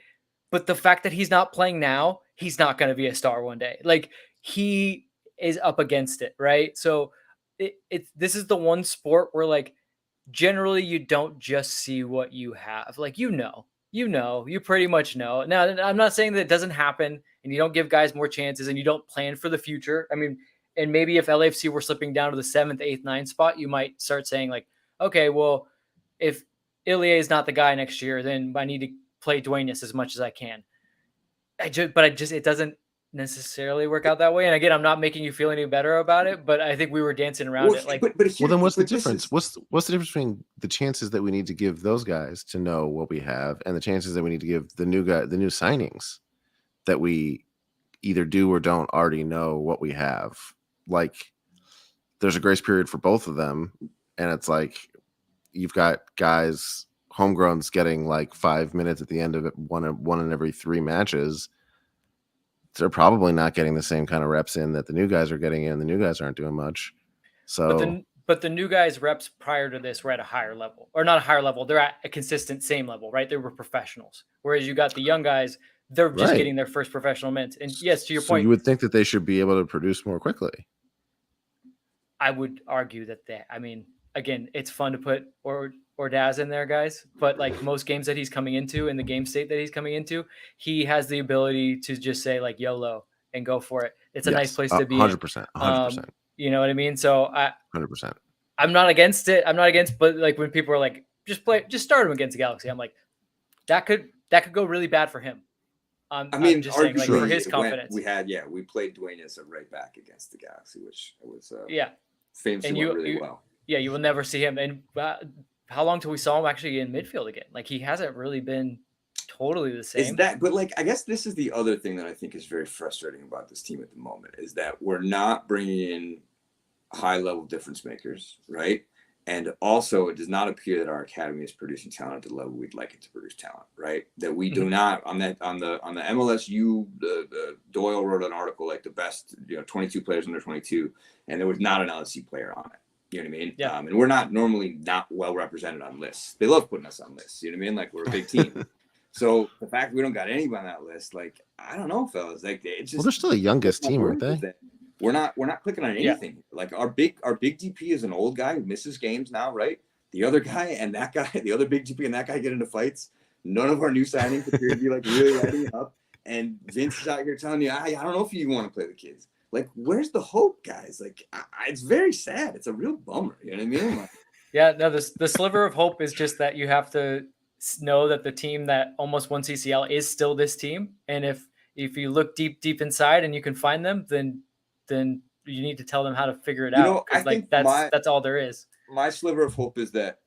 [SPEAKER 2] but the fact that he's not playing now, he's not going to be a star one day. Like, he is up against it, right? So this is the one sport where, like, generally you don't just see what you have. Like, you pretty much know. Now, I'm not saying that it doesn't happen and you don't give guys more chances and you don't plan for the future. I mean, and maybe if LAFC were slipping down to the 7th, 8th, 9th spot, you might start saying, like, okay, well, if Ilie is not the guy next year, then I need to play Duenas as much as I can. It doesn't necessarily work out that way. And again, I'm not making you feel any better about it, but I think we were dancing around it. Like,
[SPEAKER 1] then what's the difference? What's the difference between the chances that we need to give those guys to know what we have and the chances that we need to give the new signings that we either do or don't already know what we have? Like, there's a grace period for both of them, and it's like you've got guys, homegrowns, getting like 5 minutes at the end of it, one in every 3 matches. They're probably not getting the same kind of reps in that the new guys are getting in. The new guys aren't doing much. So,
[SPEAKER 2] but the new guys' reps prior to this were at a higher level, or not a higher level. They're at a consistent same level, right? They were professionals. Whereas you got the young guys, they're just getting their first professional minutes. And yes, to your point,
[SPEAKER 1] you would think that they should be able to produce more quickly.
[SPEAKER 2] I would argue that again, it's fun to put Ordaz in there, guys, but like most games that he's coming into and the game state that he's coming into, he has the ability to just say, like, YOLO and go for it. It's a nice place to be.
[SPEAKER 1] 100%.
[SPEAKER 2] You know what I mean? So
[SPEAKER 1] 100%.
[SPEAKER 2] I'm not against it. But like when people are like, just start him against the Galaxy. I'm like, that could go really bad for him. I'm just saying, like, for his confidence.
[SPEAKER 3] We played Duenas at right back against the Galaxy, which was famously
[SPEAKER 2] went really well. Yeah, you will never see him. And how long till we saw him actually in midfield again? Like, he hasn't really been totally the same.
[SPEAKER 3] But like, I guess this is the other thing that I think is very frustrating about this team at the moment is that we're not bringing in high level difference makers, right? And also, it does not appear that our academy is producing talent at the level we'd like it to produce talent, right? That we do not on the MLSU, the Doyle wrote an article like the best 22 players under 22, and there was not an LSC player on it. You know what I mean?
[SPEAKER 2] Yeah.
[SPEAKER 3] And we're not normally not well represented on lists. They love putting us on lists. You know what I mean? Like, we're a big team. So the fact we don't got anybody on that list, like, I don't know, fellas. Like, it's just,
[SPEAKER 1] they're still the youngest team, aren't they?
[SPEAKER 3] We're not clicking on anything. Yeah. Like, our big DP is an old guy who misses games now, right? The other guy and that guy, the other big DP and that guy get into fights. None of our new signings appear to be like really lighting up. And Vince is out here telling you, I don't know if you want to play the kids. Like, where's the hope, guys? Like, it's very sad. It's a real bummer. You know what I mean? Like,
[SPEAKER 2] yeah, no, the sliver of hope is just that you have to know that the team that almost won CCL is still this team. And if you look deep inside and you can find them, then you need to tell them how to figure it out.
[SPEAKER 3] I think
[SPEAKER 2] that's all there is.
[SPEAKER 3] My sliver of hope is that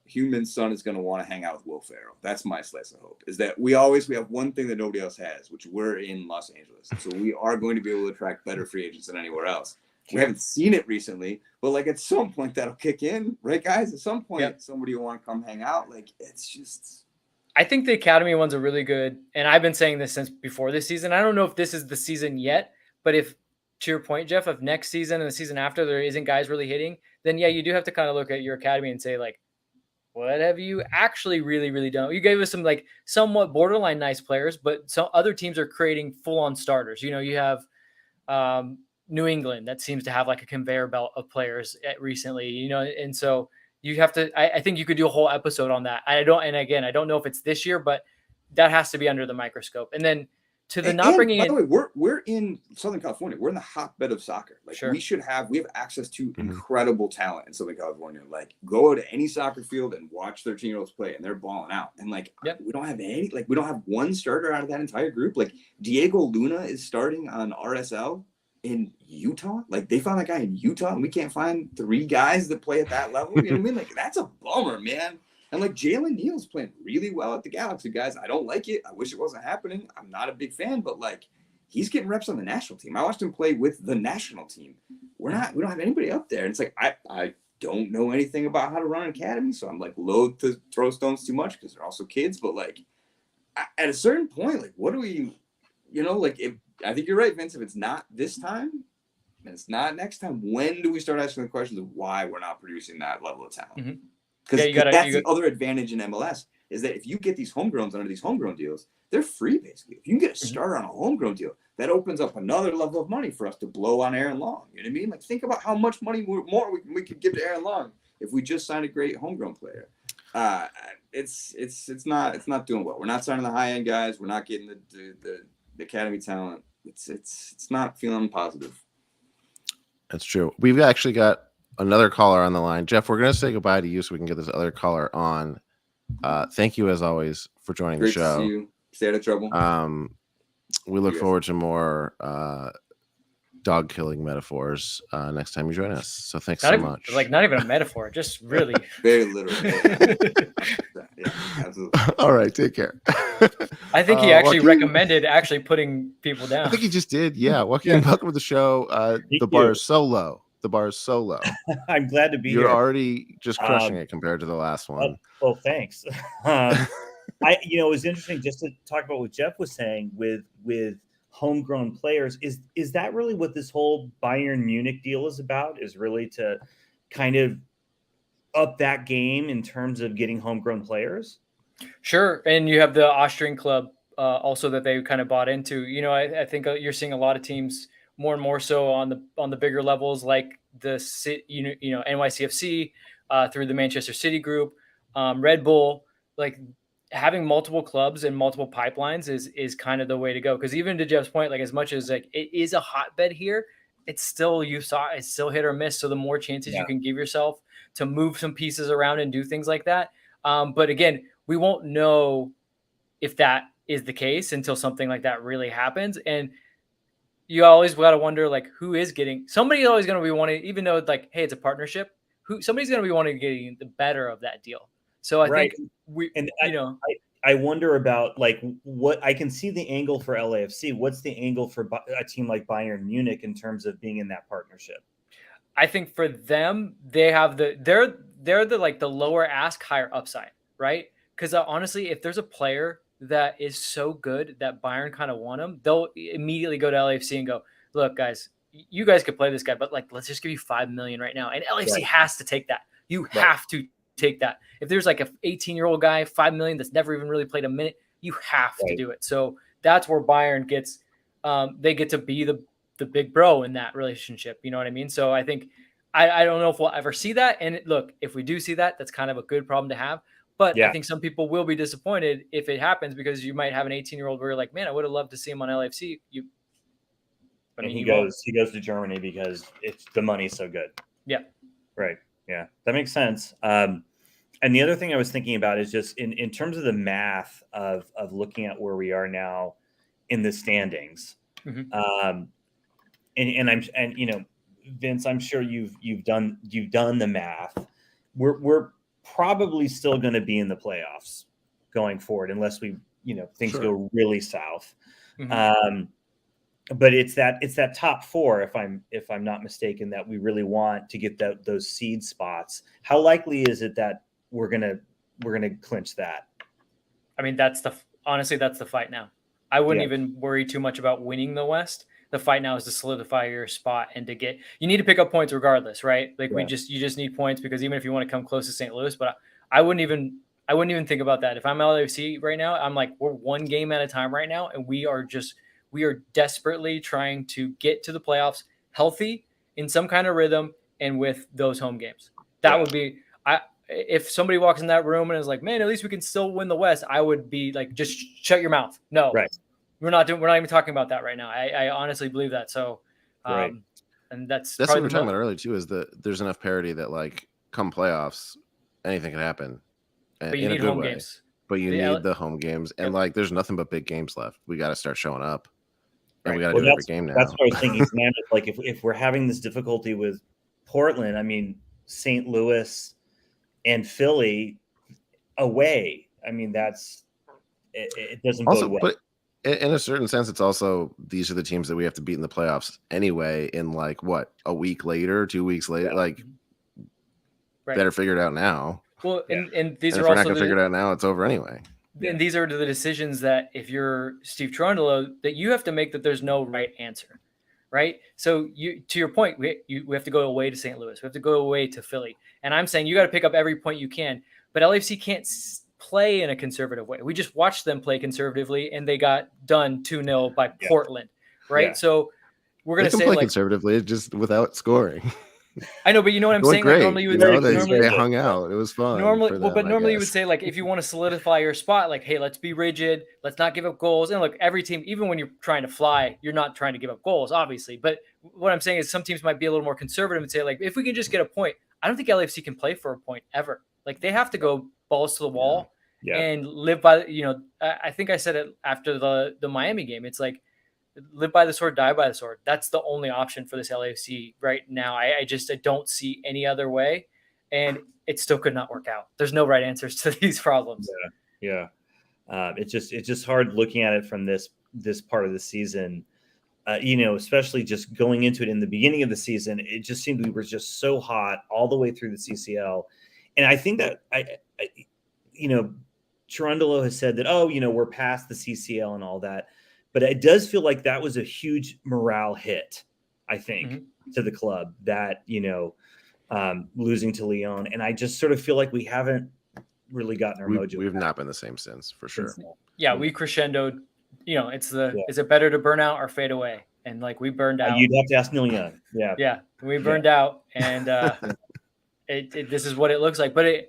[SPEAKER 3] Human's son is going to want to hang out with Will Ferrell. That's my slice of hope, is that we have one thing that nobody else has, which we're in Los Angeles. So we are going to be able to attract better free agents than anywhere else. We haven't seen it recently, but like at some point that'll kick in, right, guys? At some point, somebody will want to come hang out. Like, it's just.
[SPEAKER 2] I think the academy ones are really good, and I've been saying this since before this season. I don't know if this is the season yet, but if, to your point, Geoff, if next season and the season after there isn't guys really hitting, then yeah, you do have to kind of look at your academy and say, like, what have you actually really done? You gave us some like somewhat borderline nice players, but some other teams are creating full-on starters. You have New England that seems to have like a conveyor belt of players recently, and so you have to, I think you could do a whole episode on that. I don't know if it's this year, but that has to be under the microscope. And then to the bringing in. By
[SPEAKER 3] the way, we're in Southern California. We're in the hotbed of soccer. Like,
[SPEAKER 2] sure.
[SPEAKER 3] we have access to incredible talent in Southern California. Like, go to any soccer field and watch 13-year-olds play, and they're balling out. And like, we don't have one starter out of that entire group. Like, Diego Luna is starting on RSL in Utah. Like, they found that guy in Utah, and we can't find 3 guys that play at that level. You know what I mean? Like, that's a bummer, man. And like, Jalen Neal's playing really well at the Galaxy, guys. I don't like it. I wish it wasn't happening. I'm not a big fan, but like, he's getting reps on the national team. I watched him play with the national team. We don't have anybody up there. And it's like, I don't know anything about how to run an academy, so I'm like loath to throw stones too much because they're also kids. But like, at a certain point, like, what do we, like, if I think you're right, Vince, if it's not this time and it's not next time, when do we start asking the questions of why we're not producing that level of talent? Because that's the other advantage in MLS, is that if you get these homegrowns under these homegrown deals, they're free, basically. If you can get a starter on a homegrown deal, that opens up another level of money for us to blow on Aaron Long. You know what I mean? Like, think about how much money more we could give to Aaron Long if we just signed a great homegrown player. It's not doing well. We're not signing the high end guys. We're not getting the academy talent. It's not feeling positive.
[SPEAKER 1] That's true. We've actually got another caller on the line. Geoff, we're going to say goodbye to you so we can get this other caller on. Thank you, as always, for joining the show.
[SPEAKER 3] Great to see you. Stay out of trouble.
[SPEAKER 1] We look forward to more dog killing metaphors next time you join us. So thanks so much.
[SPEAKER 2] Like, not even a metaphor, just really.
[SPEAKER 3] Very literal. Yeah, absolutely.
[SPEAKER 1] All right, take care.
[SPEAKER 2] I think he actually recommended putting people down.
[SPEAKER 1] I think he just did. Yeah. Welcome to the show. The bar is so low. I'm glad to be here. You're already just crushing it compared to the last one.
[SPEAKER 4] Well, thanks. It was interesting just to talk about what Geoff was saying with homegrown players. Is that really what this whole Bayern Munich deal is about? Is really to kind of up that game in terms of getting homegrown players?
[SPEAKER 2] Sure. And you have the Austrian club also that they kind of bought into. I think you're seeing a lot of teams more and more so on the bigger levels, like the NYCFC through the Manchester City group, Red Bull, like having multiple clubs and multiple pipelines is kind of the way to go. Because even to Geoff's point, like, as much as like it is a hotbed here, it's still hit or miss. So the more chances you can give yourself to move some pieces around and do things like that. But again, we won't know if that is the case until something like that really happens. And you always got to wonder, like, who is getting, somebody's always going to be wanting, even though it's like, hey, it's a partnership, somebody's going to be wanting to get the better of that deal. So I think
[SPEAKER 4] I wonder about, like, what I can see the angle for LAFC. What's the angle for a team like Bayern Munich in terms of being in that partnership?
[SPEAKER 2] I think for them, they're the like the lower ask, higher upside, right? Because honestly, if there's a player that is so good that Bayern kind of want him, they'll immediately go to LAFC and go, look, guys, you guys could play this guy, but like, let's just give you 5 million right now. And LAFC has to take that. You have to take that. If there's like a 18-year-old guy, 5 million that's never even really played a minute, you have to do it. So that's where Bayern gets, they get to be the big bro in that relationship. You know what I mean? So I think, I don't know if we'll ever see that. And look, if we do see that, that's kind of a good problem to have. But I think some people will be disappointed if it happens, because you might have an 18-year-old where you're like, man, I would have loved to see him on LAFC.
[SPEAKER 4] He goes to Germany because the money's so good.
[SPEAKER 2] Yeah.
[SPEAKER 4] Right. Yeah, that makes sense. And the other thing I was thinking about is just in terms of the math of looking at where we are now in the standings. Mm-hmm. And you know, Vince, I'm sure you've done the math. We're probably still going to be in the playoffs going forward, unless we, you know, things go really south. Mm-hmm. But it's that top four, if I'm not mistaken, that we really want to get those seed spots. How likely is it that we're gonna clinch that?
[SPEAKER 2] I mean, honestly, that's the fight now. I wouldn't even worry too much about winning the West. The fight now is to solidify your spot and you need to pick up points regardless, right? Like you just need points, because even if you want to come close to St. Louis, but I wouldn't even think about that. If I'm LAFC right now, I'm like, we're one game at a time right now, and we are desperately trying to get to the playoffs healthy, in some kind of rhythm, and with those home games. That would be, if somebody walks in that room and is like, man, at least we can still win the West, I would be like, just shut your mouth. No, we're not even talking about that right now. I honestly believe that. So, and that's
[SPEAKER 1] what we were talking about earlier too, is that there's enough parity that like come playoffs, anything can happen.
[SPEAKER 2] But you need home games.
[SPEAKER 1] But you need the home games, and like there's nothing but big games left. We got to start showing up. And we got to do every game now.
[SPEAKER 4] That's what I was thinking. Like if we're having this difficulty with Portland, I mean, St. Louis and Philly away. I mean, it doesn't bode well.
[SPEAKER 1] But in a certain sense, it's also, these are the teams that we have to beat in the playoffs anyway. In like what, a week later, 2 weeks later, like better figure it out now.
[SPEAKER 2] Well, and these
[SPEAKER 1] and
[SPEAKER 2] are
[SPEAKER 1] if we're
[SPEAKER 2] also
[SPEAKER 1] not gonna figure it out now, it's over anyway.
[SPEAKER 2] And these are the decisions that, if you're Steve Cherundolo, that you have to make, that there's no right answer, right? So to your point, we have to go away to St. Louis. We have to go away to Philly. And I'm saying you got to pick up every point you can. But LAFC can't play in a conservative way. We just watched them play conservatively, and they got done 2-0 by Portland, right? Yeah. So we're going to say,
[SPEAKER 1] play conservatively, just without scoring.
[SPEAKER 2] I know, but you know what I'm saying? Like, normally you would say,
[SPEAKER 1] they hung out. It was fun.
[SPEAKER 2] Normally you would say, like, if you want to solidify your spot, like, hey, let's be rigid. Let's not give up goals. And look, every team, even when you're trying to fly, you're not trying to give up goals, obviously. But what I'm saying is, some teams might be a little more conservative and say, like, if we can just get a point, I don't think LAFC can play for a point ever. Like, they have to go balls to the wall and live by, I think I said it after the Miami game. It's like, live by the sword, die by the sword. That's the only option for this LAFC right now. I don't see any other way, and it still could not work out. There's no right answers to these problems.
[SPEAKER 4] It's just hard looking at it from this part of the season. Especially just going into it in the beginning of the season, it just seemed we were just so hot all the way through the CCL, and I think that Cherundolo has said that we're past the CCL and all that. But it does feel like that was a huge morale hit, I think, to the club, that, losing to Lyon. And I just sort of feel like we haven't really gotten our mojo.
[SPEAKER 1] We've not been the same since, for sure.
[SPEAKER 2] Yeah, we crescendoed. Is it better to burn out or fade away? And like, we burned out.
[SPEAKER 4] You'd have to ask Neil Young. Yeah.
[SPEAKER 2] Yeah, we burned out, and this is what it looks like. I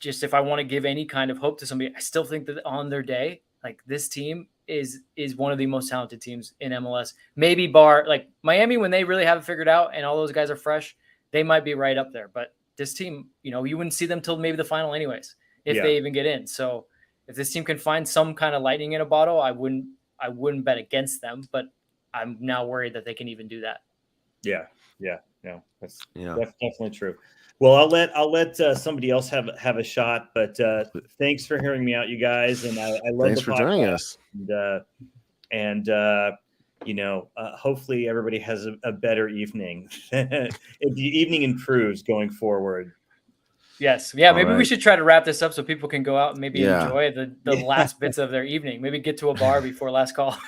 [SPEAKER 2] just, if I want to give any kind of hope to somebody, I still think that on their day, like, this team is one of the most talented teams in MLS. Maybe bar like Miami, when they really have it figured out and all those guys are fresh, they might be right up there. But this team, you wouldn't see them till maybe the final anyways, if they even get in. So if this team can find some kind of lightning in a bottle, I wouldn't bet against them, but I'm now worried that they can even do that.
[SPEAKER 4] Yeah. No, that's definitely true. Well, I'll let somebody else have a shot, but thanks for hearing me out, you guys, and I love.
[SPEAKER 1] Thanks for joining us.
[SPEAKER 4] hopefully everybody has a better evening. If the evening improves going forward.
[SPEAKER 2] Yes. Yeah.
[SPEAKER 1] All
[SPEAKER 2] Maybe we
[SPEAKER 1] right.
[SPEAKER 2] should try to wrap this up so people can go out and maybe
[SPEAKER 1] Yeah.
[SPEAKER 2] enjoy the last bits of their evening. Maybe get to a bar before last call.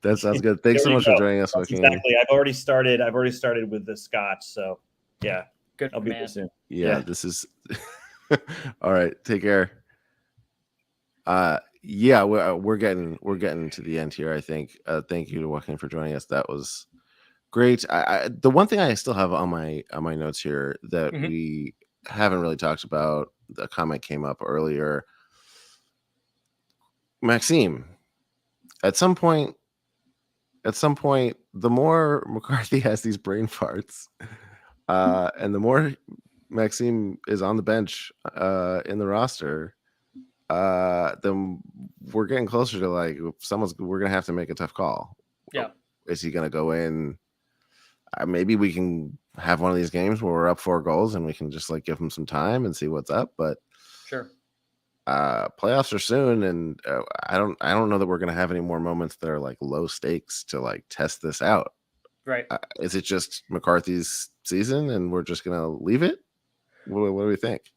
[SPEAKER 1] That sounds good. Thanks so
[SPEAKER 4] There you
[SPEAKER 1] much
[SPEAKER 4] go.
[SPEAKER 1] for joining us,
[SPEAKER 4] That's
[SPEAKER 1] Joaquin.
[SPEAKER 4] exactly. I've already started with the scotch. So yeah,
[SPEAKER 2] Good
[SPEAKER 4] I'll be
[SPEAKER 2] man.
[SPEAKER 4] there soon.
[SPEAKER 1] Yeah, this is all right. Take care. Yeah, we're getting to the end here, I think. Thank you to Joaquin for joining us. That was great. The one thing I still have on my notes here that we haven't really talked about, the comment came up earlier. Maxime, at some point, the more McCarthy has these brain farts, and the more Maxime is on the bench in the roster, then we're getting closer to like we're gonna have to make a tough call.
[SPEAKER 2] Yeah.
[SPEAKER 1] Is he gonna go in? Maybe we can have one of these games where we're up 4 goals and we can just like give him some time and see what's up. But
[SPEAKER 2] sure,
[SPEAKER 1] playoffs are soon, and I don't know that we're gonna have any more moments that are like low stakes to like test this out.
[SPEAKER 2] Right.
[SPEAKER 1] Is it just McCarthy's season and we're just gonna leave it? What do we think?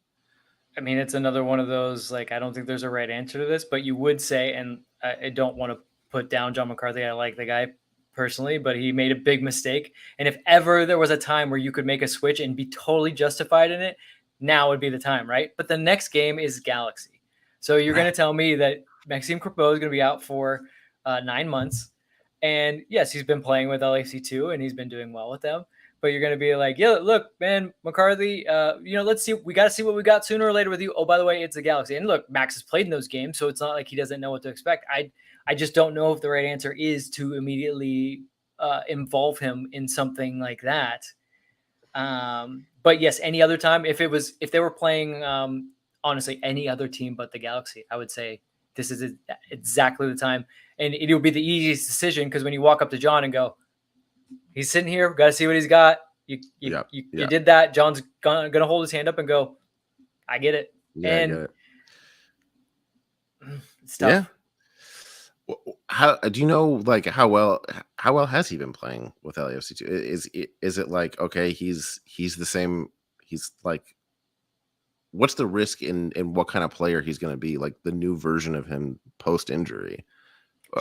[SPEAKER 2] I mean, it's another one of those, like, I don't think there's a right answer to this, but you would say, and I don't want to put down John McCarthy. I like the guy personally, but he made a big mistake. And if ever there was a time where you could make a switch and be totally justified in it, now would be the time, right? But the next game is Galaxy. So you're going to tell me that Maxime Crepeau is going to be out for 9 months. And yes, he's been playing with LAFC too, and he's been doing well with them. But you're going to be like, yeah, look, man, McCarthy, let's see. We got to see what we got sooner or later with you. Oh, by the way, it's a Galaxy. And look, Max has played in those games, so it's not like he doesn't know what to expect. I just don't know if the right answer is to immediately involve him in something like that. But yes, any other time, if they were playing, honestly, any other team but the Galaxy, I would say this is exactly the time. And it would be the easiest decision because when you walk up to John and go, he's sitting here, got to see what he's got. You did that. John's gonna hold his hand up and go, I get it.
[SPEAKER 1] Yeah,
[SPEAKER 2] and
[SPEAKER 1] I get it.
[SPEAKER 2] It's tough.
[SPEAKER 1] Yeah. How do you know like how well has he been playing with LAFC2? Is it like, okay, he's the same, he's like, what's the risk in what kind of player he's going to be, like the new version of him post injury?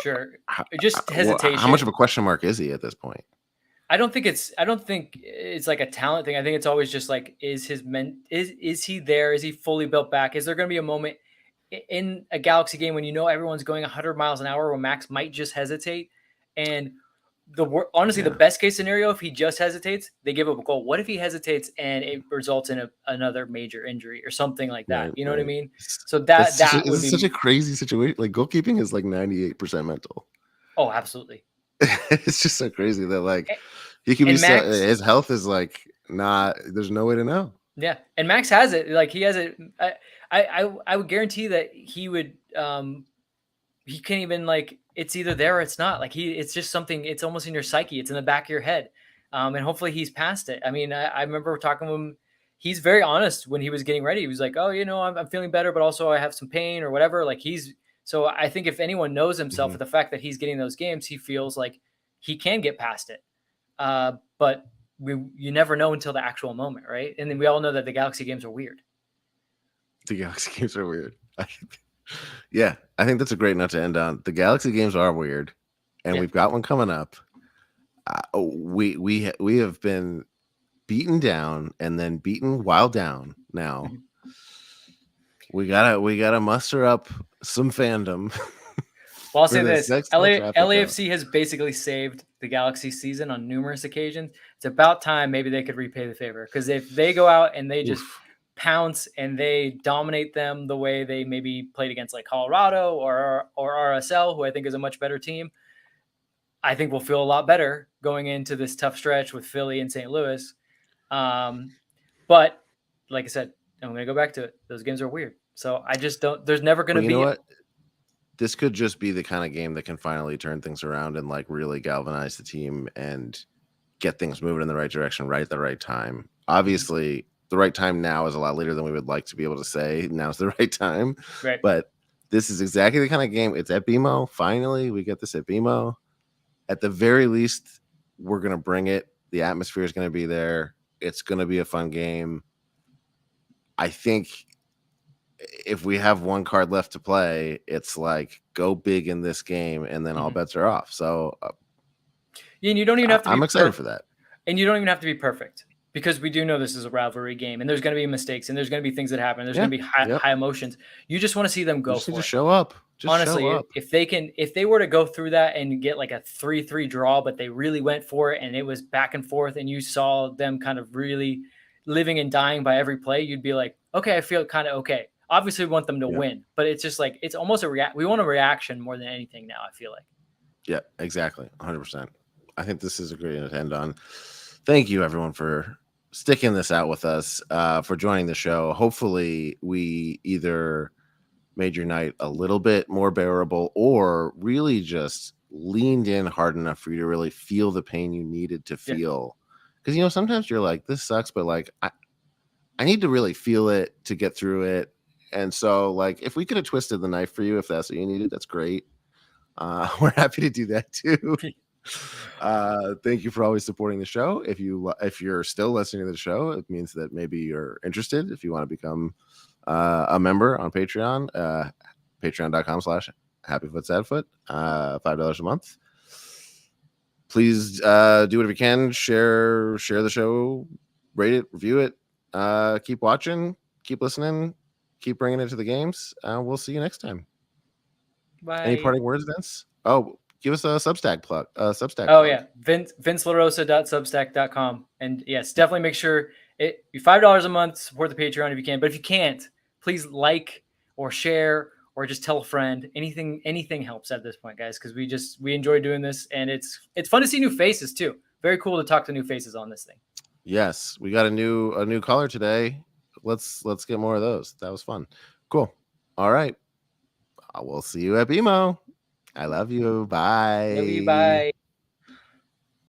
[SPEAKER 2] Sure. Just hesitation.
[SPEAKER 1] How much of a question mark is he at this point?
[SPEAKER 2] I don't think it's like a talent thing. I think it's always just like, is he there? Is he fully built back? Is there going to be a moment in a Galaxy game when everyone's going 100 miles an hour where Max might just hesitate? And honestly, the best case scenario, if he just hesitates, they give up a goal. What if he hesitates and it results in another major injury or something like that?
[SPEAKER 1] Right,
[SPEAKER 2] you know what I mean? So
[SPEAKER 1] it's
[SPEAKER 2] would be
[SPEAKER 1] such a crazy situation. Like goalkeeping is like 98% mental.
[SPEAKER 2] Oh, absolutely.
[SPEAKER 1] It's just so crazy that like he could be his health is like not. There's no way to know.
[SPEAKER 2] Yeah, and Max has it. Like he has it. I would guarantee that he would. He can't even like. It's either there or it's not. Like it's just something. It's almost in your psyche. It's in the back of your head, and hopefully he's past it. I mean, I remember talking to him. He's very honest when he was getting ready. He was like, "Oh, I'm feeling better, but also I have some pain or whatever." Like So I think if anyone knows himself for the fact that he's getting those games, he feels like he can get past it. But you never know until the actual moment, right? And then we all know that the Galaxy games are weird.
[SPEAKER 1] The Galaxy games are weird. Yeah, I think that's a great note to end on. The Galaxy games are weird, and we've got one coming up. We have been beaten down and then beaten while down. Now we gotta muster up some fandom.
[SPEAKER 2] Well, I'll say this: LAFC has basically saved the Galaxy season on numerous occasions. It's about time maybe they could repay the favor, because if they go out and they just pounce and they dominate them the way they maybe played against like Colorado or RSL, who I think is a much better team, I think we'll feel a lot better going into this tough stretch with Philly and St. Louis. But like I said, I'm going to go back to it. Those games are weird. So I just don't. There's never going to be.
[SPEAKER 1] You know what? This could just be the kind of game that can finally turn things around and like really galvanize the team and get things moving in the right direction right at the right time. Obviously, the right time now is a lot later than we would like to be able to say now's the right time.
[SPEAKER 2] Right.
[SPEAKER 1] But this is exactly the kind of game. It's at BMO. Finally, we get this at BMO. at the very least, we're going to bring it. The atmosphere is going to be there. It's going to be a fun game. I think if we have one card left to play, it's like go big in this game, and then all bets are off. So,
[SPEAKER 2] yeah, and you don't even have to.
[SPEAKER 1] I'm excited for that.
[SPEAKER 2] And you don't even have to be perfect, because we do know this is a rivalry game, and there's going to be mistakes, and there's going to be things that happen. There's going to be high emotions. You just want to see them go for it.
[SPEAKER 1] Just show up.
[SPEAKER 2] Honestly,
[SPEAKER 1] show up.
[SPEAKER 2] if they were to go through that and get like a 3-3 draw, but they really went for it and it was back and forth, and you saw them kind of really living and dying by every play, you'd be like, okay, I feel kind of okay. Obviously, we want them to win, but it's just like it's almost we want a reaction more than anything now. I feel like.
[SPEAKER 1] Yeah, exactly, 100%. I think this is a great note to end on. Thank you, everyone, for sticking this out with us, for joining the show. Hopefully, we either made your night a little bit more bearable or really just leaned in hard enough for you to really feel the pain you needed to feel. Because, sometimes you're like, this sucks, but like, I need to really feel it to get through it. And so, like, if we could have twisted the knife for you, if that's what you needed, that's great. We're happy to do that too. Thank you for always supporting the show. If you're still listening to the show, it means that maybe you're interested. If you want to become a member on Patreon, patreon.com/happyfootsadfoot, $5 a month. Please do whatever you can. Share the show, rate it, review it. Keep watching, keep listening, keep bringing it to the games. We'll see you next time.
[SPEAKER 2] Bye.
[SPEAKER 1] Any parting words, Vince? Oh, give us a Substack plug.
[SPEAKER 2] Yeah, VinceLaRosa.substack.com. And yes, definitely make sure you $5 a month, support the Patreon if you can. But if you can't, please like or share or just tell a friend. Anything helps at this point, guys, because we enjoy doing this, and it's fun to see new faces too. Very cool to talk to new faces on this thing. Yes, we got a new caller today. Let's get more of those. That was fun. Cool. All right. We'll see you at BMO. I love you. Bye. Love you. Bye.